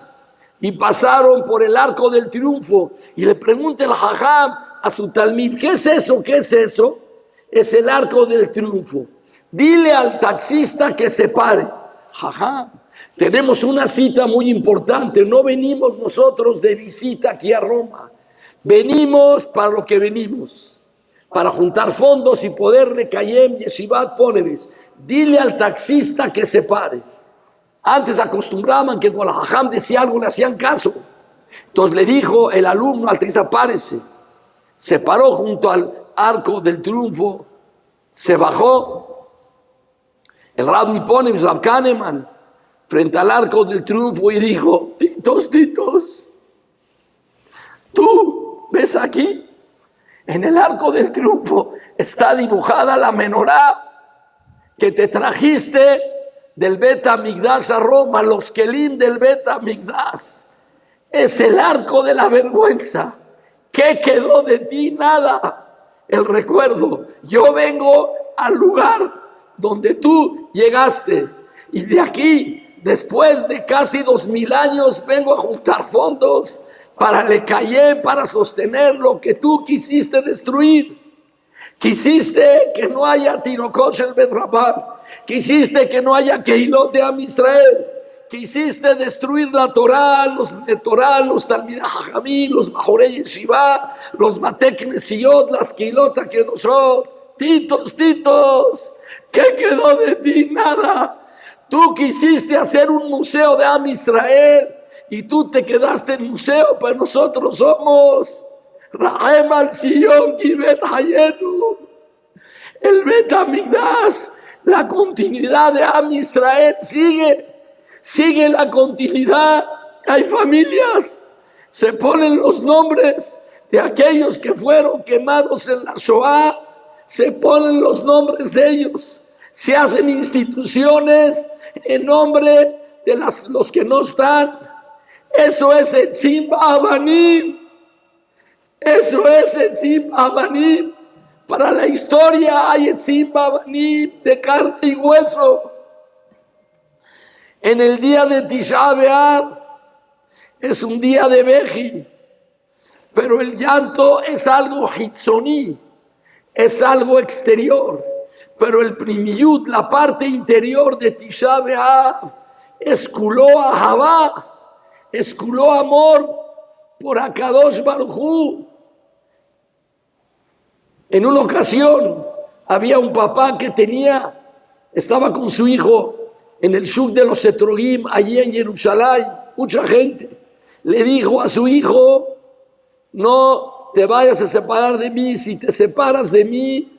y pasaron por el Arco del Triunfo y le pregunta el jajam a su talmid, ¿qué es eso? ¿Qué es eso? Es el Arco del Triunfo. Dile al taxista que se pare. Jajam, tenemos una cita muy importante, no venimos nosotros de visita aquí a Roma, venimos para lo que venimos, para juntar fondos y poder recayem Yeshivat Ponevich. Dile al taxista que se pare. Antes acostumbraban que cuando el jajam decía algo le hacían caso. Entonces le dijo el alumno al taxista, párese. Se paró junto al Arco del Triunfo, se bajó. El Rabbi Ponevich, Rav Kahneman, frente al Arco del Triunfo y dijo, titos, ¿tú ves aquí? En el Arco del Triunfo está dibujada la menorá que te trajiste del Bet Hamikdash a Roma, los kelim del Bet Hamikdash. Es el arco de la vergüenza. ¿Qué quedó de ti? Nada. El recuerdo. Yo vengo al lugar donde tú llegaste y de aquí, después de casi 2000 años, vengo a juntar fondos para Lekayem, para sostener lo que tú quisiste destruir. Quisiste que no haya Tinokot Shel Bet Rabban, quisiste que no haya Keilot de Am Israel, quisiste destruir la Torah, los Talmidei Jajamim, los Majorei Yeshiva, los Matei Knesiot, las Keilot HaKedoshot. Titos, ¿qué quedó de ti? Nada. Tú quisiste hacer un museo de Am Israel y tú te quedaste en museo, pero nosotros somos Rahem al Sion Kibet Hayenu, el Bet Hamikdash, la continuidad de Am Israel sigue la continuidad. Hay familias, se ponen los nombres de aquellos que fueron quemados en la Shoah, se ponen los nombres de ellos, se hacen instituciones en nombre de los que no están. Eso es Etzim Babanim. Eso es Etzim Abanim. Para la historia hay Etzim Abanim de carne y hueso. En el día de Tisha B'Av es un día de Beji, pero el llanto es algo hitzoní, es algo exterior. Pero el primiyut, la parte interior de Tisha B'Av, es kuló ahavá, es kuló amor por Akadosh Baruj Hu. En una ocasión había un papá que estaba con su hijo en el shuk de los Etrogim, allí en Jerusalén. Mucha gente le dijo a su hijo: no te vayas a separar de mí, si te separas de mí,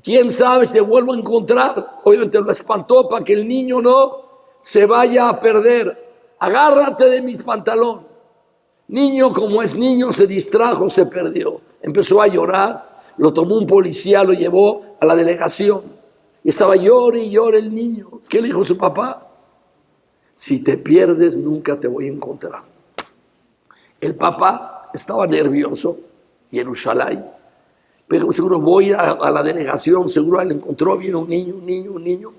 quién sabe si te vuelvo a encontrar. Obviamente lo espantó para que el niño no se vaya a perder. Agárrate de mis pantalones. Niño, como es niño, se distrajo, se perdió. Empezó a llorar, lo tomó un policía, lo llevó a la delegación. Y estaba llore y llore el niño. ¿Qué le dijo su papá? Si te pierdes, nunca te voy a encontrar. El papá estaba nervioso, Jerusalén, pero seguro voy a la delegación, seguro él encontró, viene un niño.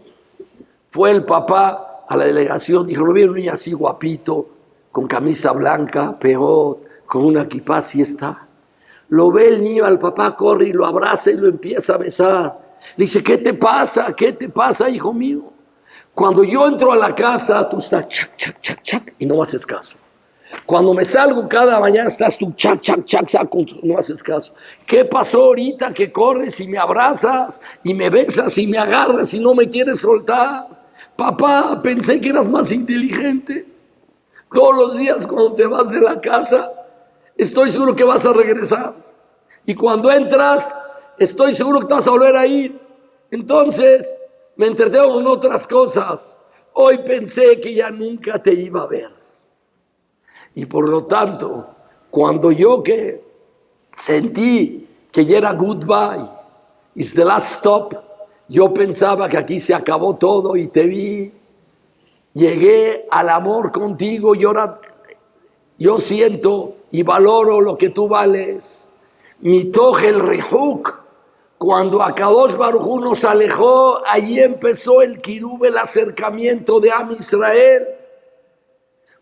Fue el papá a la delegación, dijo: no viene un niño así guapito, con camisa blanca, peot, con una kipá, así está. Lo ve el niño al papá, corre y lo abraza y lo empieza a besar. Le dice: ¿qué te pasa? ¿Qué te pasa, hijo mío? Cuando yo entro a la casa, tú estás chac, chac, chac, chac, y no haces caso. Cuando me salgo cada mañana, estás tú chac, chac, chac, chac, no haces caso. ¿Qué pasó ahorita que corres y me abrazas y me besas y me agarras y no me quieres soltar? Papá, pensé que eras más inteligente. Todos los días cuando te vas de la casa, estoy seguro que vas a regresar. Y cuando entras, estoy seguro que te vas a volver a ir. Entonces me entretengo con otras cosas. Hoy pensé que ya nunca te iba a ver. Y por lo tanto, cuando yo que sentí que ya era goodbye, it's the last stop, yo pensaba que aquí se acabó todo y te vi. Llegué al amor contigo y ahora yo siento y valoro lo que tú vales. Mitoch el Rihuk, cuando Akadosh Baruj Hu nos alejó, allí empezó el kirub, el acercamiento de Am Israel.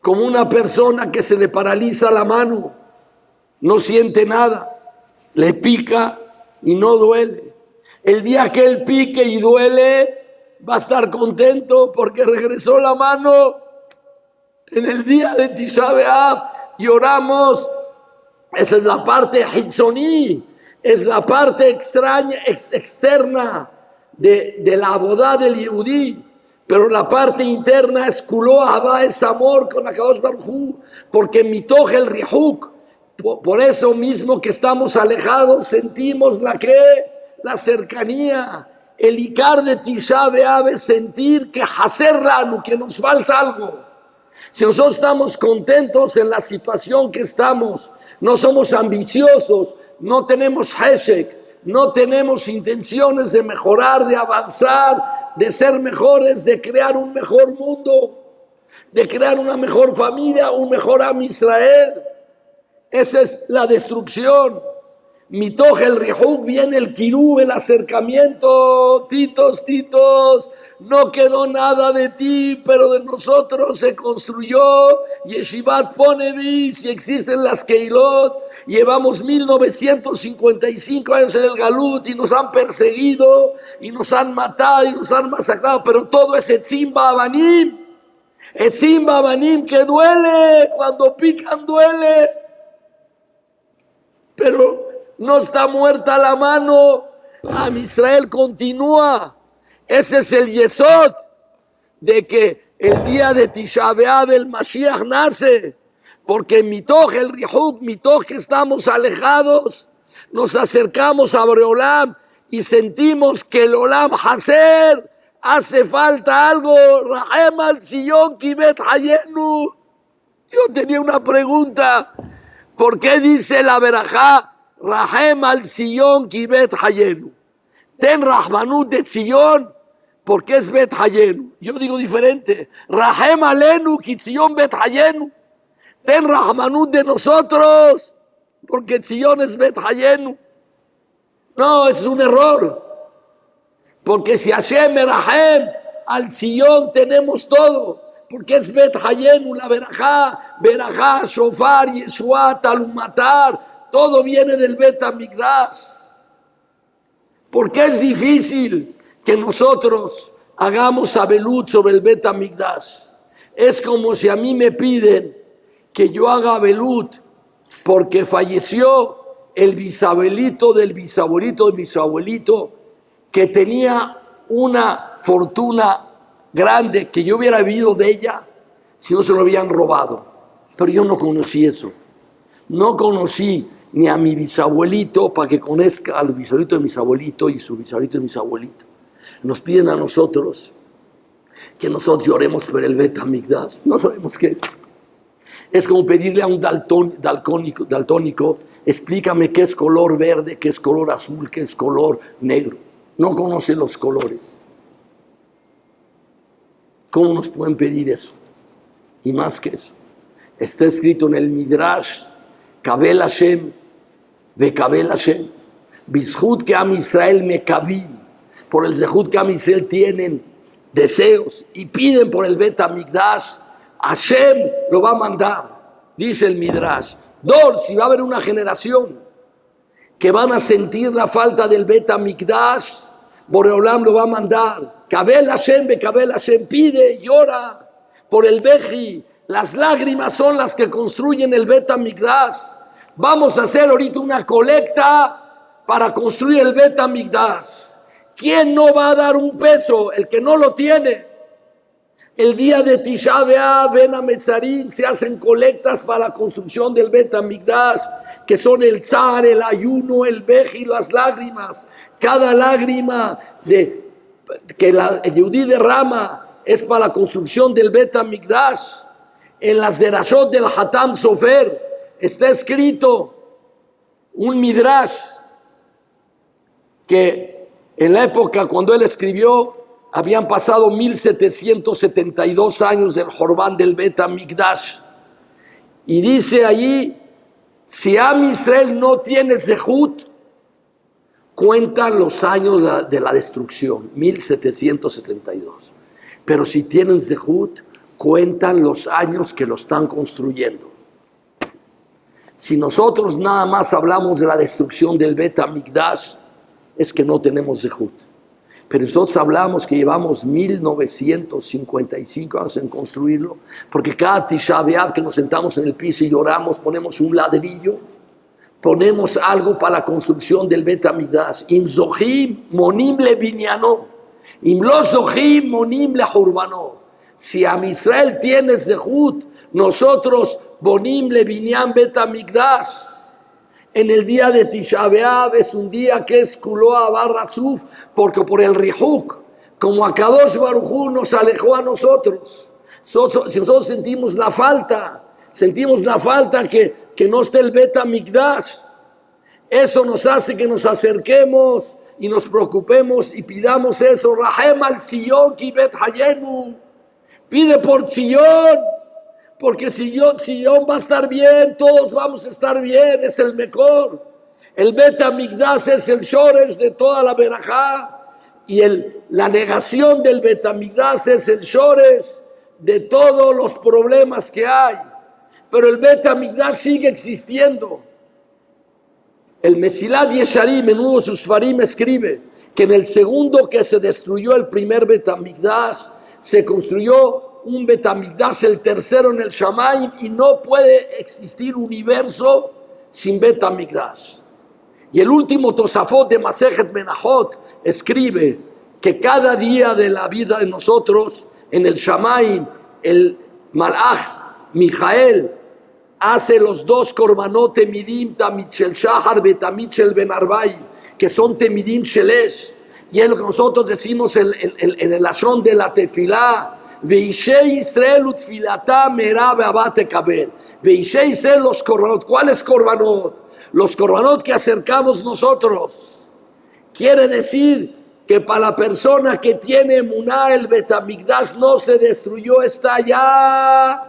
Como una persona que se le paraliza la mano, no siente nada, le pica y no duele. El día que él pique y duele, va a estar contento porque regresó la mano. En el día de Tisha B'Av lloramos. Esa es la parte hitzoní, es la parte extraña, externa de la abodá del Yehudí. Pero la parte interna es kuló ahavá, es amor con Akadosh Baruj Hu, porque mitoch el rihuk, por eso mismo que estamos alejados, sentimos la cercanía. El ikar de Tisha B'Av es sentir que hacer lanu, que nos falta algo. Si nosotros estamos contentos en la situación que estamos, no somos ambiciosos, no tenemos heshek, no tenemos intenciones de mejorar, de avanzar, de ser mejores, de crear un mejor mundo, de crear una mejor familia, un mejor Am Israel. Esa es la destrucción. Mitoch el Rihuk, viene el kirub, el acercamiento. Titos, no quedó nada de ti, pero de nosotros se construyó Yeshivat Ponevi. Si existen las Keilot, llevamos 1955 años en el Galut y nos han perseguido y nos han matado y nos han masacrado, pero todo es Etzim Ba'abanim. Etzim Ba'abanim, que duele, cuando pican duele, pero no está muerta la mano. Am Israel continúa. Ese es el yesod de que el día de Tisha B'Av el Mashiach nace, porque mitoch el rihuk, mitoch que estamos alejados, nos acercamos a Boreolam y sentimos que el Olam Haser hace falta algo. Rahem al Sion Kibet Hayenu. Yo tenía una pregunta: ¿por qué dice la verajá Rahem al Sion Kibet Hayenu? Ten Rahmanut de Sion, porque es Bet Hayenu. Yo digo diferente: Rahem alenu ki Sion Bet Hayenu. Ten Rahmanut de nosotros, porque Sion es Bet Hayenu. No, es un error. Porque si Hashem Merahem, al Sion tenemos todo. Porque es Bet Hayenu, la Berajá, Shofar, Yeshua, Talumatar. Todo viene del Bet HaMikdash. Porque es difícil que nosotros hagamos abelut sobre el Bet HaMikdash. Es como si a mí me piden que yo haga abelut porque falleció el bisabuelito del bisabuelito de bisabuelito, que tenía una fortuna grande que yo hubiera vivido de ella si no se lo habían robado. Pero yo no conocí eso. No conocí ni a mi bisabuelito para que conozca al bisabuelito de mi bisabuelito y su bisabuelito de mi bisabuelito. Nos piden a nosotros que nosotros lloremos por el Bet HaMikdash. No sabemos qué es. Es como pedirle a un daltónico, explícame qué es color verde, qué es color azul, qué es color negro. No conoce los colores. ¿Cómo nos pueden pedir eso? Y más que eso, está escrito en el Midrash, Kabel Hashem, Vekabel Hashem, Bizhut que Am Israel Mekavim, por el Zehut que Am Israel tienen deseos y piden por el Bet HaMikdash, Hashem lo va a mandar. Dice el Midrash, si va a haber una generación que van a sentir la falta del Bet HaMikdash, Boreolam lo va a mandar. Kabel Hashem, Bekabel Hashem, pide, llora por el Beji. Las lágrimas son las que construyen el Bet HaMikdash. Vamos a hacer ahorita una colecta para construir el Bet HaMikdash. ¿Quién no va a dar un peso? El que no lo tiene. El día de Tisha B'Av, Ben Hametzarim, se hacen colectas para la construcción del Bet HaMikdash, que son el tzar, el ayuno, el beji, las lágrimas. Cada lágrima que el Yehudí derrama es para la construcción del Bet HaMikdash. En las derashot del Hatam Sofer está escrito un midrash que en la época cuando él escribió habían pasado 1772 años del Jorbán del Bet HaMikdash. Y dice allí, si Am Israel no tiene Zehut, cuentan los años de la destrucción, 1772. Pero si tienen Zehut, cuentan los años que lo están construyendo. Si nosotros nada más hablamos de la destrucción del Bet HaMikdash, es que no tenemos Zehut. Pero nosotros hablamos que llevamos 1955 años en construirlo, porque cada Tisha B'Av que nos sentamos en el piso y lloramos, ponemos un ladrillo, ponemos algo para la construcción del Bet HaMikdash. Im zochim monim le binyano, im lo zochim monim le hurbano. Si a Israel tiene Zehut, nosotros bonim le binyan Bet HaMikdash. En el día de Tisha B'Av es un día que es Kuloa Barrazuf, porque por el Rihuk, como Akadosh Baruj Hu nos alejó a nosotros. Si nosotros sentimos la falta que no esté el Bet HaMikdash, eso nos hace que nos acerquemos y nos preocupemos y pidamos eso. Rahem al Sion ki Bet Hayenu. Pide por Sion. Porque Sion va a estar bien, todos vamos a estar bien, es el mejor. El Bet HaMikdash es el shoresh de toda la berajá, y la negación del Bet HaMikdash es el shoresh de todos los problemas que hay. Pero el Bet HaMikdash sigue existiendo. El Mesilat Yesharim, en uno de sus farim, escribe que en el segundo que se destruyó el primer Bet HaMikdash, se construyó un Bet HaMikdash, el tercero en el Shamayim, y no puede existir universo sin Bet HaMikdash. Y el último Tosafot de Masejet Menachot escribe que cada día de la vida de nosotros, en el Shamayim, el Malach Mijael hace los dos Korbanot Temidim, Tamid Shel Shahar, Betamid Shel Ben Arbai, que son Temidim Shelesh, y es lo que nosotros decimos en el Lashon de la Tefilá. Veishe Israel utfilata merab abate kabel. Veishe Israel los korbanot. ¿Cuáles korbanot? Los korbanot que acercamos nosotros. Quiere decir que para la persona que tiene emuná, el Bet HaMikdash no se destruyó, está allá.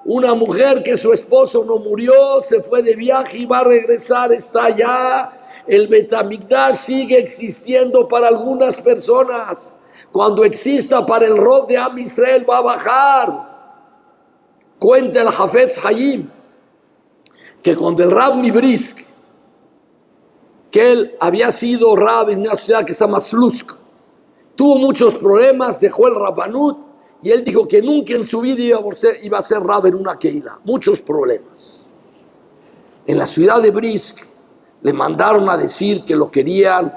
Una mujer que su esposo no murió, se fue de viaje y va a regresar, está allá. El Bet HaMikdash sigue existiendo para algunas personas. Cuando exista para el Rob de Am Israel va a bajar. Cuenta el Hafetz Hayim que cuando el Rab Mibrisk, que él había sido Rab en una ciudad que se llama Slusk, tuvo muchos problemas, dejó el Rabbanut y él dijo que nunca en su vida iba a ser Rab en una Keila. Muchos problemas. En la ciudad de Brisk le mandaron a decir que lo querían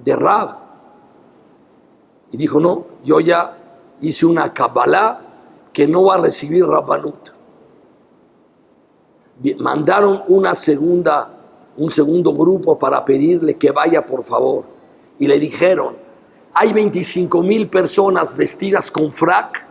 de Rab. Y dijo, no, yo ya hice una Kabbalah que no va a recibir Rabbanut. Mandaron un segundo grupo para pedirle que vaya por favor. Y le dijeron, hay 25,000 personas vestidas con frac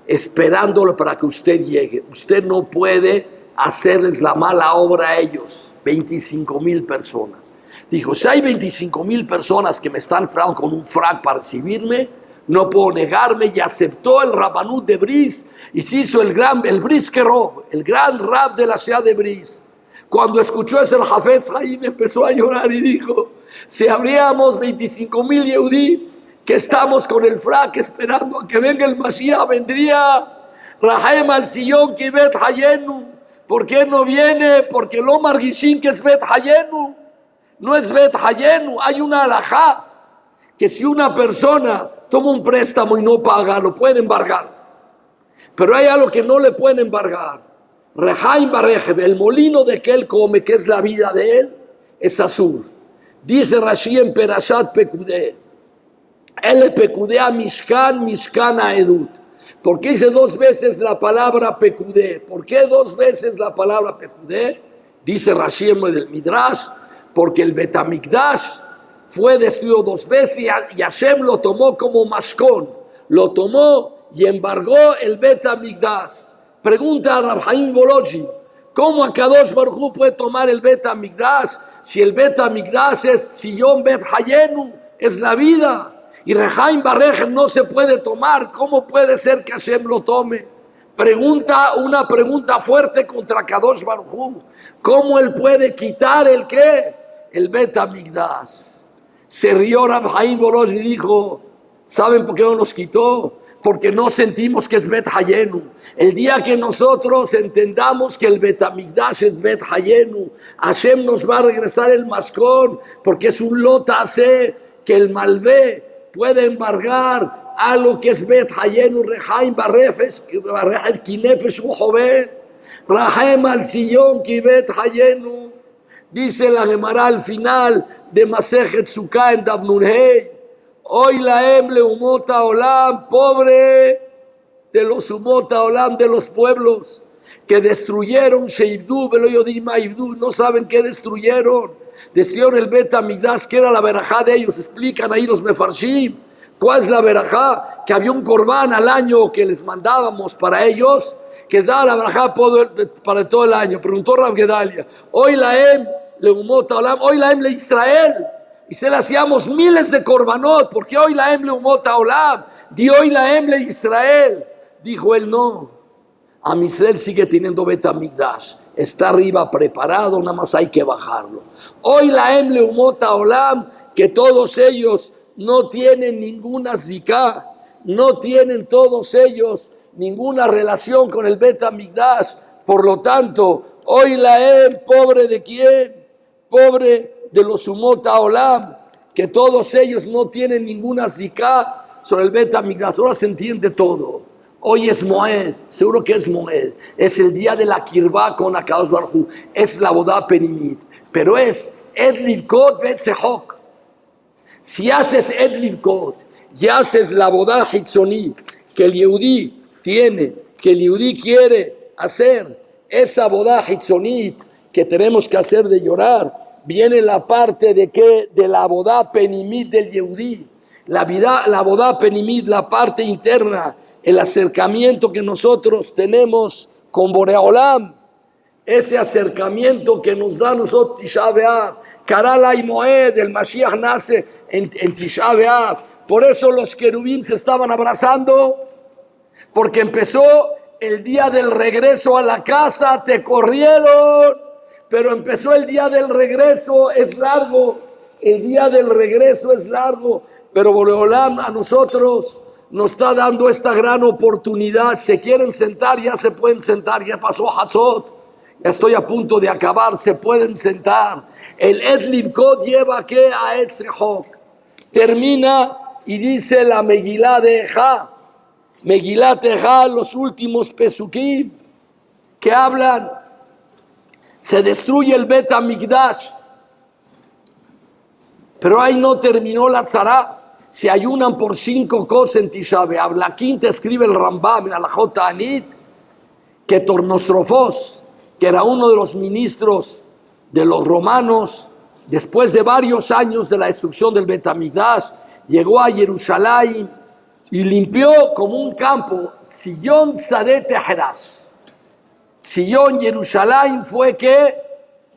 esperándolo para que usted llegue. Usted no puede hacerles la mala obra a ellos. 25,000 personas. Dijo, si hay 25,000 personas que me están esperando con un frac para recibirme, no puedo negarme, y aceptó el Rabbanut de Brisk y se hizo el Briskerov, el gran rab de la ciudad de Brisk. Cuando escuchó eso el Hafetz Hayim empezó a llorar y dijo, si habríamos 25,000 Yehudí que estamos con el frac esperando a que venga el Mashiach, vendría Rahem al Sion ki Bet Hayenu. ¿Por qué no viene? Porque lo margishin que es Bet Hayenu. No es Bet Hayenu. Hay una alajá que si una persona toma un préstamo y no paga, lo pueden embargar. Pero hay algo que no le pueden embargar. Rehaim Barejev, el molino de que él come, que es la vida de él, es azul. Dice Rashi en Perashat Pekudé, él pekudea Mishkan, Mishkan Aedut. ¿Por qué dice 2 veces la palabra Pekudé? ¿Por qué 2 veces la palabra Pekudé? Dice Rashi en el Midrash, porque el Bet HaMikdash fue destruido 2 veces y Hashem lo tomó como mashkon, lo tomó y embargó el Bet HaMikdash. Pregunta a Rab Haim Volozhin, ¿cómo Akadosh Baruj Hu puede tomar el Bet HaMikdash si el Bet HaMikdash es Sion Bet Hayenu, es la vida? Y Rehaim Barej no se puede tomar. ¿Cómo puede ser que Hashem lo tome? Una pregunta fuerte contra Kadosh Baruj Hu. ¿Cómo él puede quitar el qué? El Bet HaMikdash. Se rió Rab Haim Volozhin y dijo, ¿saben por qué no nos quitó? Porque no sentimos que es Bet Hayenu. El día que nosotros entendamos que el Bet HaMikdash es Bet Hayenu, Hashem nos va a regresar el mascón, porque es un lotase que el malvé puede embargar a lo que es Bet Hayenu. Rehaim Barefes, Kinefesh Ujoven, Rahem al Sillón ki Bet Hayenu. Dice la Gemara al final de Masejet Sukkah en Daf Nun Hey, hoy la Em Leumot Haolam, pobre de los Umot Haolam, de los pueblos que destruyeron Sheibdu, Velo Yodim Aibdu, no saben qué destruyeron. Destruyeron el Bet HaMikdash, que era la verajá de ellos. Explican ahí los mefarshim. ¿Cuál es la verajá? Que había un corbán al año que les mandábamos para ellos, que les daba la verajá para todo el año. Preguntó Rav Gedalia, hoy la Em Leumot Haolam, hoy la Em le Israel. Y se le hacíamos miles de korbanot, porque hoy la Em Leumot Haolam, di hoy la Em le Israel. Dijo él, no, Am Israel sigue teniendo Bet HaMikdash. Está arriba preparado, nada más hay que bajarlo. Hoy la Em Leumot Haolam, que todos ellos no tienen ninguna zika, no tienen todos ellos ninguna relación con el Bet HaMikdash. Por lo tanto, hoy la Em, pobre de quién, pobre de los Umot Haolam, que todos ellos no tienen ninguna zika sobre el Bet HaMikdash. Ahora se entiende todo. Hoy es Moed, seguro que es Moed. Es el día de la Kirvá con Akadosh Baruj Hu. Es la boda penimit. Pero es Ed Livkot Vet Sehok. Si haces Ed Livkot y haces la boda Hitzoni que el Yehudí tiene, que el Yehudí quiere hacer, esa boda Hitzonit que tenemos que hacer de llorar, viene la parte de que de la boda penimit del Yehudí. La boda penimit, la parte interna, el acercamiento que nosotros tenemos con Borei Olam, ese acercamiento que nos da a nosotros Tisha B'Av, Karala y Moed, el Mashiach nace en Tisha B'Av. Por eso los querubín se estaban abrazando, porque empezó el día del regreso a la casa te corrieron, pero empezó el día del regreso, es largo, el día del regreso es largo, pero Boreolam a nosotros nos está dando esta gran oportunidad. Se quieren sentar, ya se pueden sentar, ya pasó Hatzot, ya estoy a punto de acabar, se pueden sentar. El Etlivkot lleva que a Etzrehok, termina y dice la Megilá de Ejá. Megilat Ejá, los últimos pesukim que hablan, se destruye el Bet Hamikdash, pero ahí no terminó la tzara. Se ayunan por 5 cosas en Tisha B'Av. La quinta escribe el Rambam en Alajot Ta'anit que Tornostrofos, que era uno de los ministros de los romanos, después de varios años de la destrucción del Bet Hamikdash, llegó a Jerusalén y limpió como un campo. Sillón Sadet Teheras. Sillón Jerusalén fue que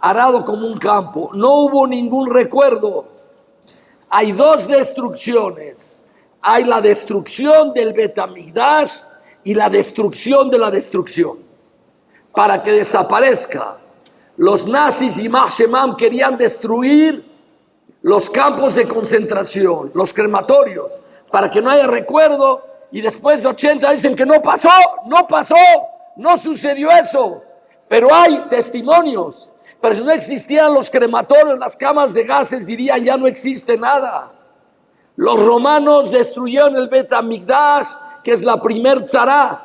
arado como un campo. No hubo ningún recuerdo. Hay 2 destrucciones. Hay la destrucción del Bet Hamikdash y la destrucción de la destrucción. Para que desaparezca. Los nazis y Mah Shemam querían destruir los campos de concentración, los crematorios, para que no haya recuerdo, y después de 80 dicen que no pasó, no sucedió eso, pero hay testimonios. Pero si no existían los crematorios, las camas de gases, dirían ya no existe nada. Los romanos destruyeron el Bet Hamikdash, que es la primer tzara,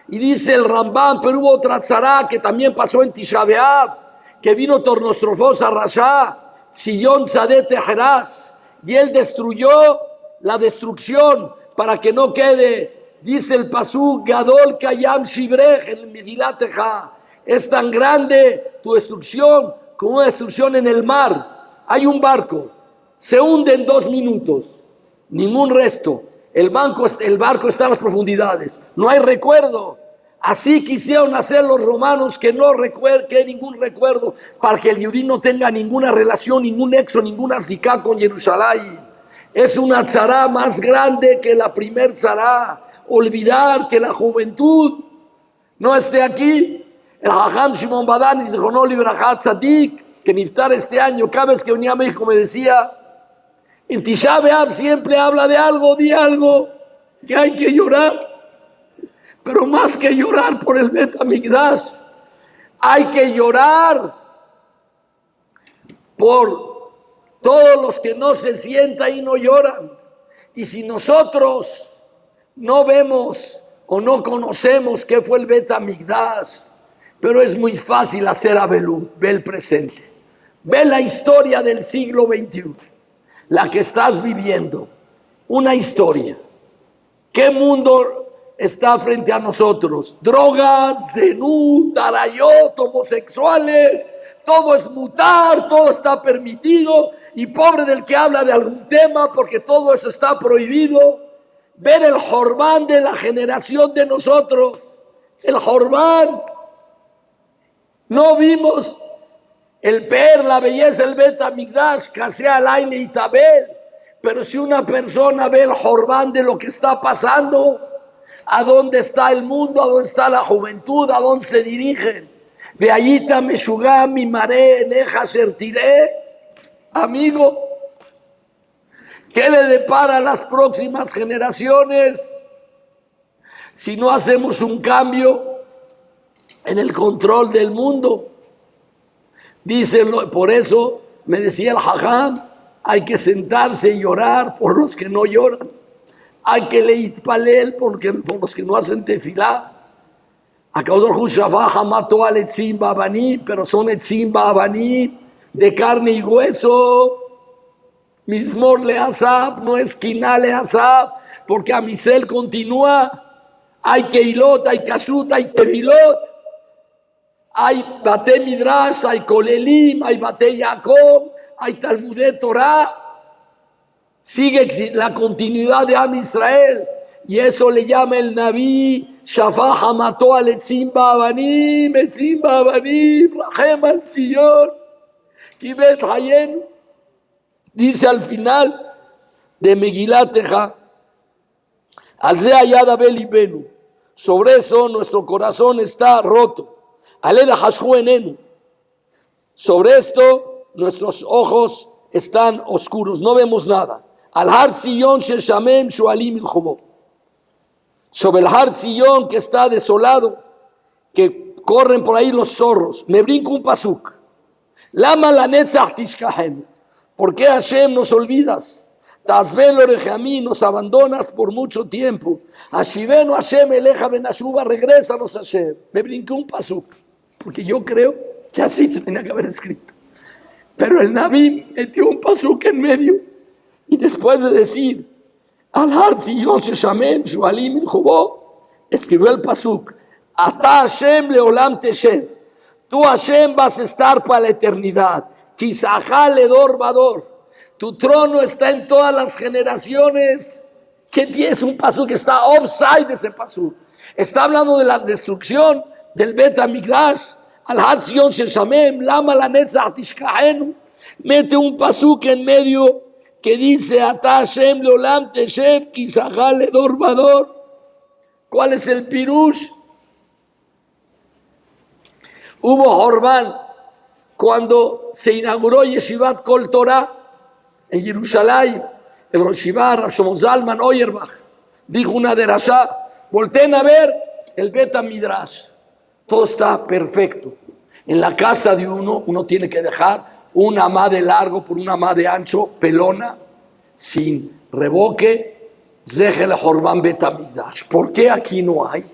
y dice el Rambam, pero hubo otra tzara que también pasó en Tisha B'Av, que vino Tornostrofos a Rasha, Sillón Sadet Teheras, y él destruyó la destrucción para que no quede. Dice el pasuk Gadol Kayam Shibrej en el Megilat Ejá, es tan grande tu destrucción como una destrucción en el mar. Hay un barco, se hunde en 2 minutos, ningún resto. El barco está en las profundidades, no hay recuerdo. Así quisieron hacer los romanos, que no que ningún recuerdo, para que el judío no tenga ninguna relación, ningún nexo, ninguna zika con Jerusalén. Es una tzara más grande que la primer tzara. Olvidar que la juventud no esté aquí. El Jajam Shimon Badani, Zichrono Libraja Tzadik, que niftar este año, cada vez que venía a México me decía, en Tisha B'Av siempre habla de algo, di algo, que hay que llorar. Pero más que llorar por el Bet Hamikdash, hay que llorar por todos los que no se sientan y no lloran. Y si nosotros no vemos o no conocemos qué fue el Bet Hamikdash, pero es muy fácil hacer Abelú, ve el presente, ve la historia del siglo XXI, la que estás viviendo, una historia. ¿Qué mundo está frente a nosotros? Drogas, zenú, tarayot, homosexuales, todo es mutar, todo está permitido, y pobre del que habla de algún tema porque todo eso está prohibido. Ver el Jorbán de la generación de nosotros, el Jorbán. No vimos el Per, la belleza, el Bet Hamikdash, Kasea, Laile y Tabel, pero si una persona ve el Jorbán de lo que está pasando, ¿a dónde está el mundo? ¿A dónde está la juventud? ¿A dónde se dirigen? Veayita Meshugam mi Mare Neja Sertiré. Amigo, ¿qué le depara a las próximas generaciones si no hacemos un cambio en el control del mundo? Dice, por eso me decía el Jajam, hay que sentarse y llorar por los que no lloran. Hay que leer palel por los que no hacen tefilá. Akadosh Hu Shafach mató al etzim ba'avanim, pero son etzim ba'avanim de carne y hueso. Mismor le Asaf, no es Kiná le Asaf, porque Amisel continúa. Hay Keilot, hay Kashrut, hay Tevilot, hay Bate Midrash, hay Kolelim, hay Bate Jacob, hay Talmudé Torah. Sigue la continuidad de Am Israel, y eso le llama el Naví Shafach mató al etzim ba'avanim, Rahem al Sion, Kibet Hayenu. Dice al final de Megilat Ejá, al ze hayad abel libenu, Sobre eso nuestro corazón está roto. Aleda Hashu enenu. Sobre esto nuestros ojos están oscuros, no vemos nada. Al Har Zion Sheshamem Shualim Iljobo. Sobre el Har Zion que está desolado, que corren por ahí los zorros. Me brinco un pasuk. Lama la netzach tishkahen. ¿Por qué Hashem nos olvidas? Tazvel orejamí, nos abandonas por mucho tiempo. Ashivenu Hashem eleja benashuba, regrésanos Hashem. Me brinqué un pasuk, porque yo creo que así se tenía que haber escrito. Pero el Naví metió un pasuk en medio y después de decir al Har Zion Sheshamem Shualim Iljobo, escribió el pasuk: Ata Hashem leolam teshed. Tú Hashem vas a estar para la eternidad. Kisajá ledor vador. Tu trono está en todas las generaciones. ¿Qué tienes? Un pasuk que está offside ese pasuk. Está hablando de la destrucción del Bet HaMikdash. Al Har Zion Sheshamem, Lama la Netzach Tishkahenu. Mete un pasuk en medio que dice Ata Hashem leolam teshed kisajá ledor vador. ¿Cuál es el pirush? Hubo Jorban cuando se inauguró Yeshivat Kol Torah en Jerusalén. El Rosh Yeshiva, Rav Shlomo Zalman Auerbach, dijo una derashá: volteen a ver el Bet HaMidrash. Todo está perfecto. En la casa de uno tiene que dejar una amá de largo por una amá de ancho, pelona, sin revoque. Zehel Jorban Bet HaMidrash. ¿Por qué aquí no hay?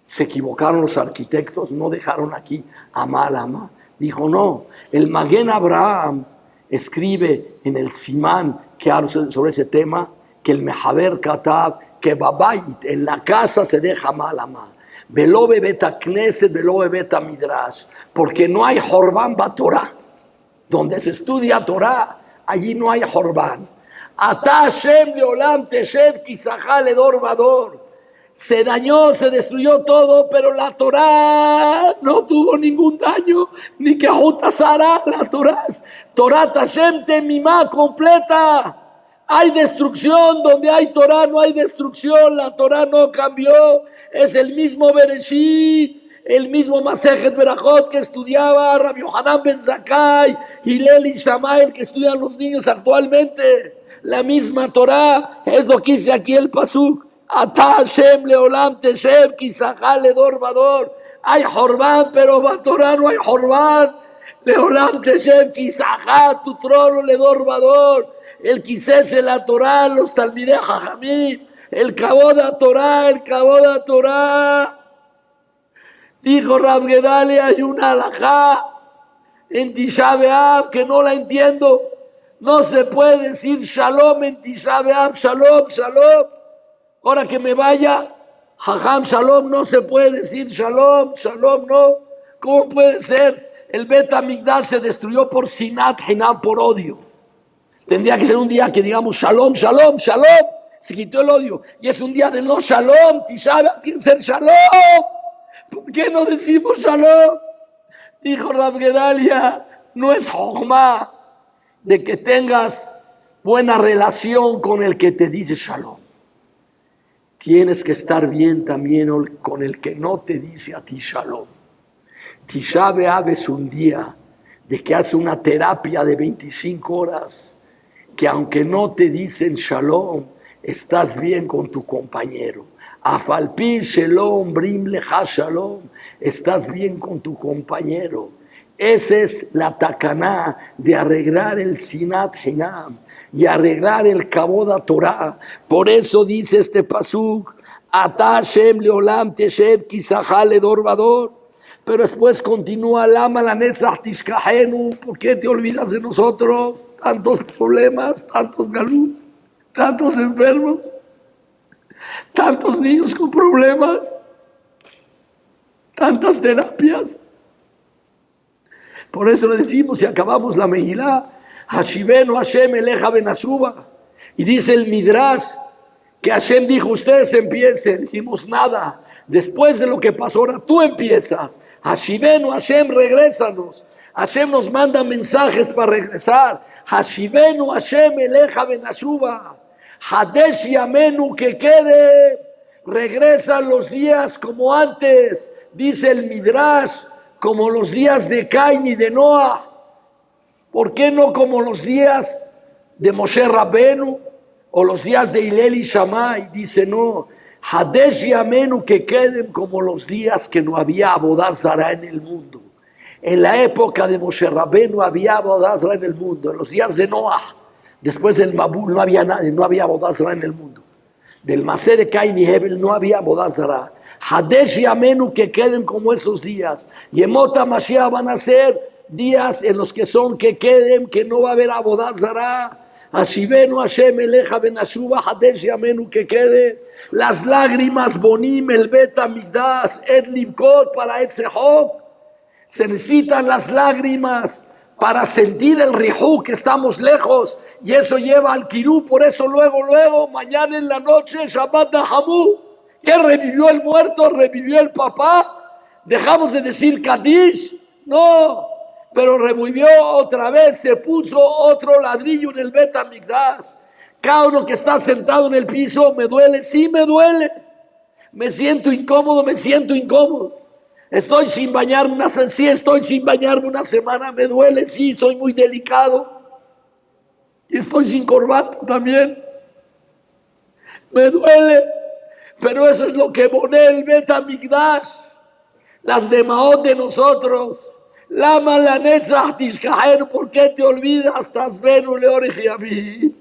Se equivocaron los arquitectos, no dejaron aquí amá al amá. Dijo no, el Maguen Abraham escribe en el Simán que habla sobre ese tema, que el Mehaber Katab, que Babayit, en la casa se deja amá al amá. Velo bebet HaKnesset, velo bebet HaMidrash, porque no hay Jorban Batorah. Donde se estudia Torah, allí no hay Jorban. Ata Hashem leolam teshed kisajá ledor vador. Se dañó, se destruyó todo, pero la Torah no tuvo ningún daño, ni que Sara, la Torah Tashem Temimá completa. Hay destrucción, donde hay Torah no hay destrucción, la Torah no cambió, es el mismo Bereshit, el mismo Masejet Berajot que estudiaba Rabbi Yohanan Ben Zakkai, Hillel y Shammai que estudian los niños actualmente. La misma Torah, es lo que dice aquí el pasuk. Ata Hashem leolam teshed kisajá ledor vador. Hay Jorban, pero Batorá no hay Jorban. Leolam teshed kisajá, tu trono ledor vador. El quisés en la Torah, los talmidei jajamim. El kabod a Torah, el kabod a Torah. Dijo Rav Gedalia, hay una alajá en Tisha B'Av que no la entiendo. No se puede decir shalom en Tisha B'Av, shalom, shalom. Ahora que me vaya, Jajam Shalom, no se puede decir Shalom, Shalom, no. ¿Cómo puede ser? El Bet HaMikdash se destruyó por Sinat Hinam, por odio. Tendría que ser un día que digamos Shalom, Shalom, Shalom. Se quitó el odio. Y es un día de no Shalom, Tisha B'Av tiene que ser Shalom. ¿Por qué no decimos Shalom? Dijo Rav Gedalia, no es Jochma de que tengas buena relación con el que te dice Shalom. Tienes que estar bien también con el que no te dice a ti Shalom. Tisha B'Av es un día de que hace una terapia de 25 horas, que aunque no te dicen Shalom, estás bien con tu compañero. Afalpi Shalom, Brim Lecha Shalom, estás bien con tu compañero. Esa es la takaná de arreglar el Sinat Hinam y arreglar el kabod a Torah. Por eso dice este pasuk, Ata Hashem leolam teshed kisajá ledor vador. Pero después continúa, Lama la netzach tishkahenu. ¿Por qué te olvidas de nosotros? Tantos problemas, tantos galut, tantos enfermos, tantos niños con problemas, tantas terapias. Por eso le decimos, si acabamos la Mejilá, Hashivenu Hashem eleja benashuba. Y dice el Midrash que Hashem dijo, ustedes empiecen. Dijimos nada. Después de lo que pasó, ahora tú empiezas. Hashivenu Hashem, regrésanos. Hashem nos manda mensajes para regresar. Hashivenu Hashem eleja benashuba. Hadesh yamenu, que quede. regresan los días como antes, dice el Midrash, como los días de Caín y de Noah. ¿Por qué no como los días de Moshe Rabbenu o los días de Hillel y Shammai? Dice no, Hadesh Yamenu, que queden como los días que no había Abodá Zará en el mundo. En la época de Moshe Rabbenu había Abodá Zará en el mundo. En los días de Noah, después del Mabul, no había Abodá Zará en el mundo. Del Masé de Caín y Hebel no había Abodá Zará. Hadesh Yamenu, que queden como esos días. Yemota Mashiach, van a ser días en los que queden, que no va a haber Abodá Zará. Ashivenu Hashem eleja benashuva Hadesh Yamenu, que quede. Las lágrimas bonim el bet amigdash et libkot para et sehok. Se necesitan las lágrimas para sentir el rijú, que estamos lejos, y eso lleva al kirú. Por eso luego, mañana en la noche, Shabbat Nahamu, que revivió el muerto, revivió el papá. Dejamos de decir Kadish, no, pero revivió otra vez, se puso otro ladrillo en el Bet Hamikdash. Cada uno que está sentado en el piso, me duele, sí me duele, me siento incómodo. Estoy sin bañarme una semana, me duele, sí, soy muy delicado. Y estoy sin corbata también. Me duele, pero eso es lo que pone el Bet Hamikdash. Las demaot de nosotros. Lama la netzach tishkahen, ¿por qué te olvidas? Tasbenu leorich yamim.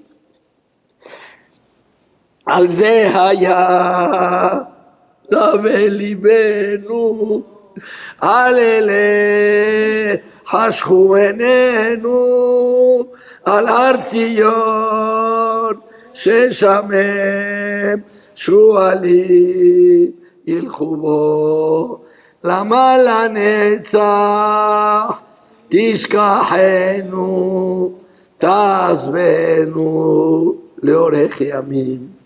Al ze haya dame libenu. Alele hashchu enenu al har Tzion sheshamem shuali ילכו בו למה לנצח תשכחנו תעזבנו לאורך ימים.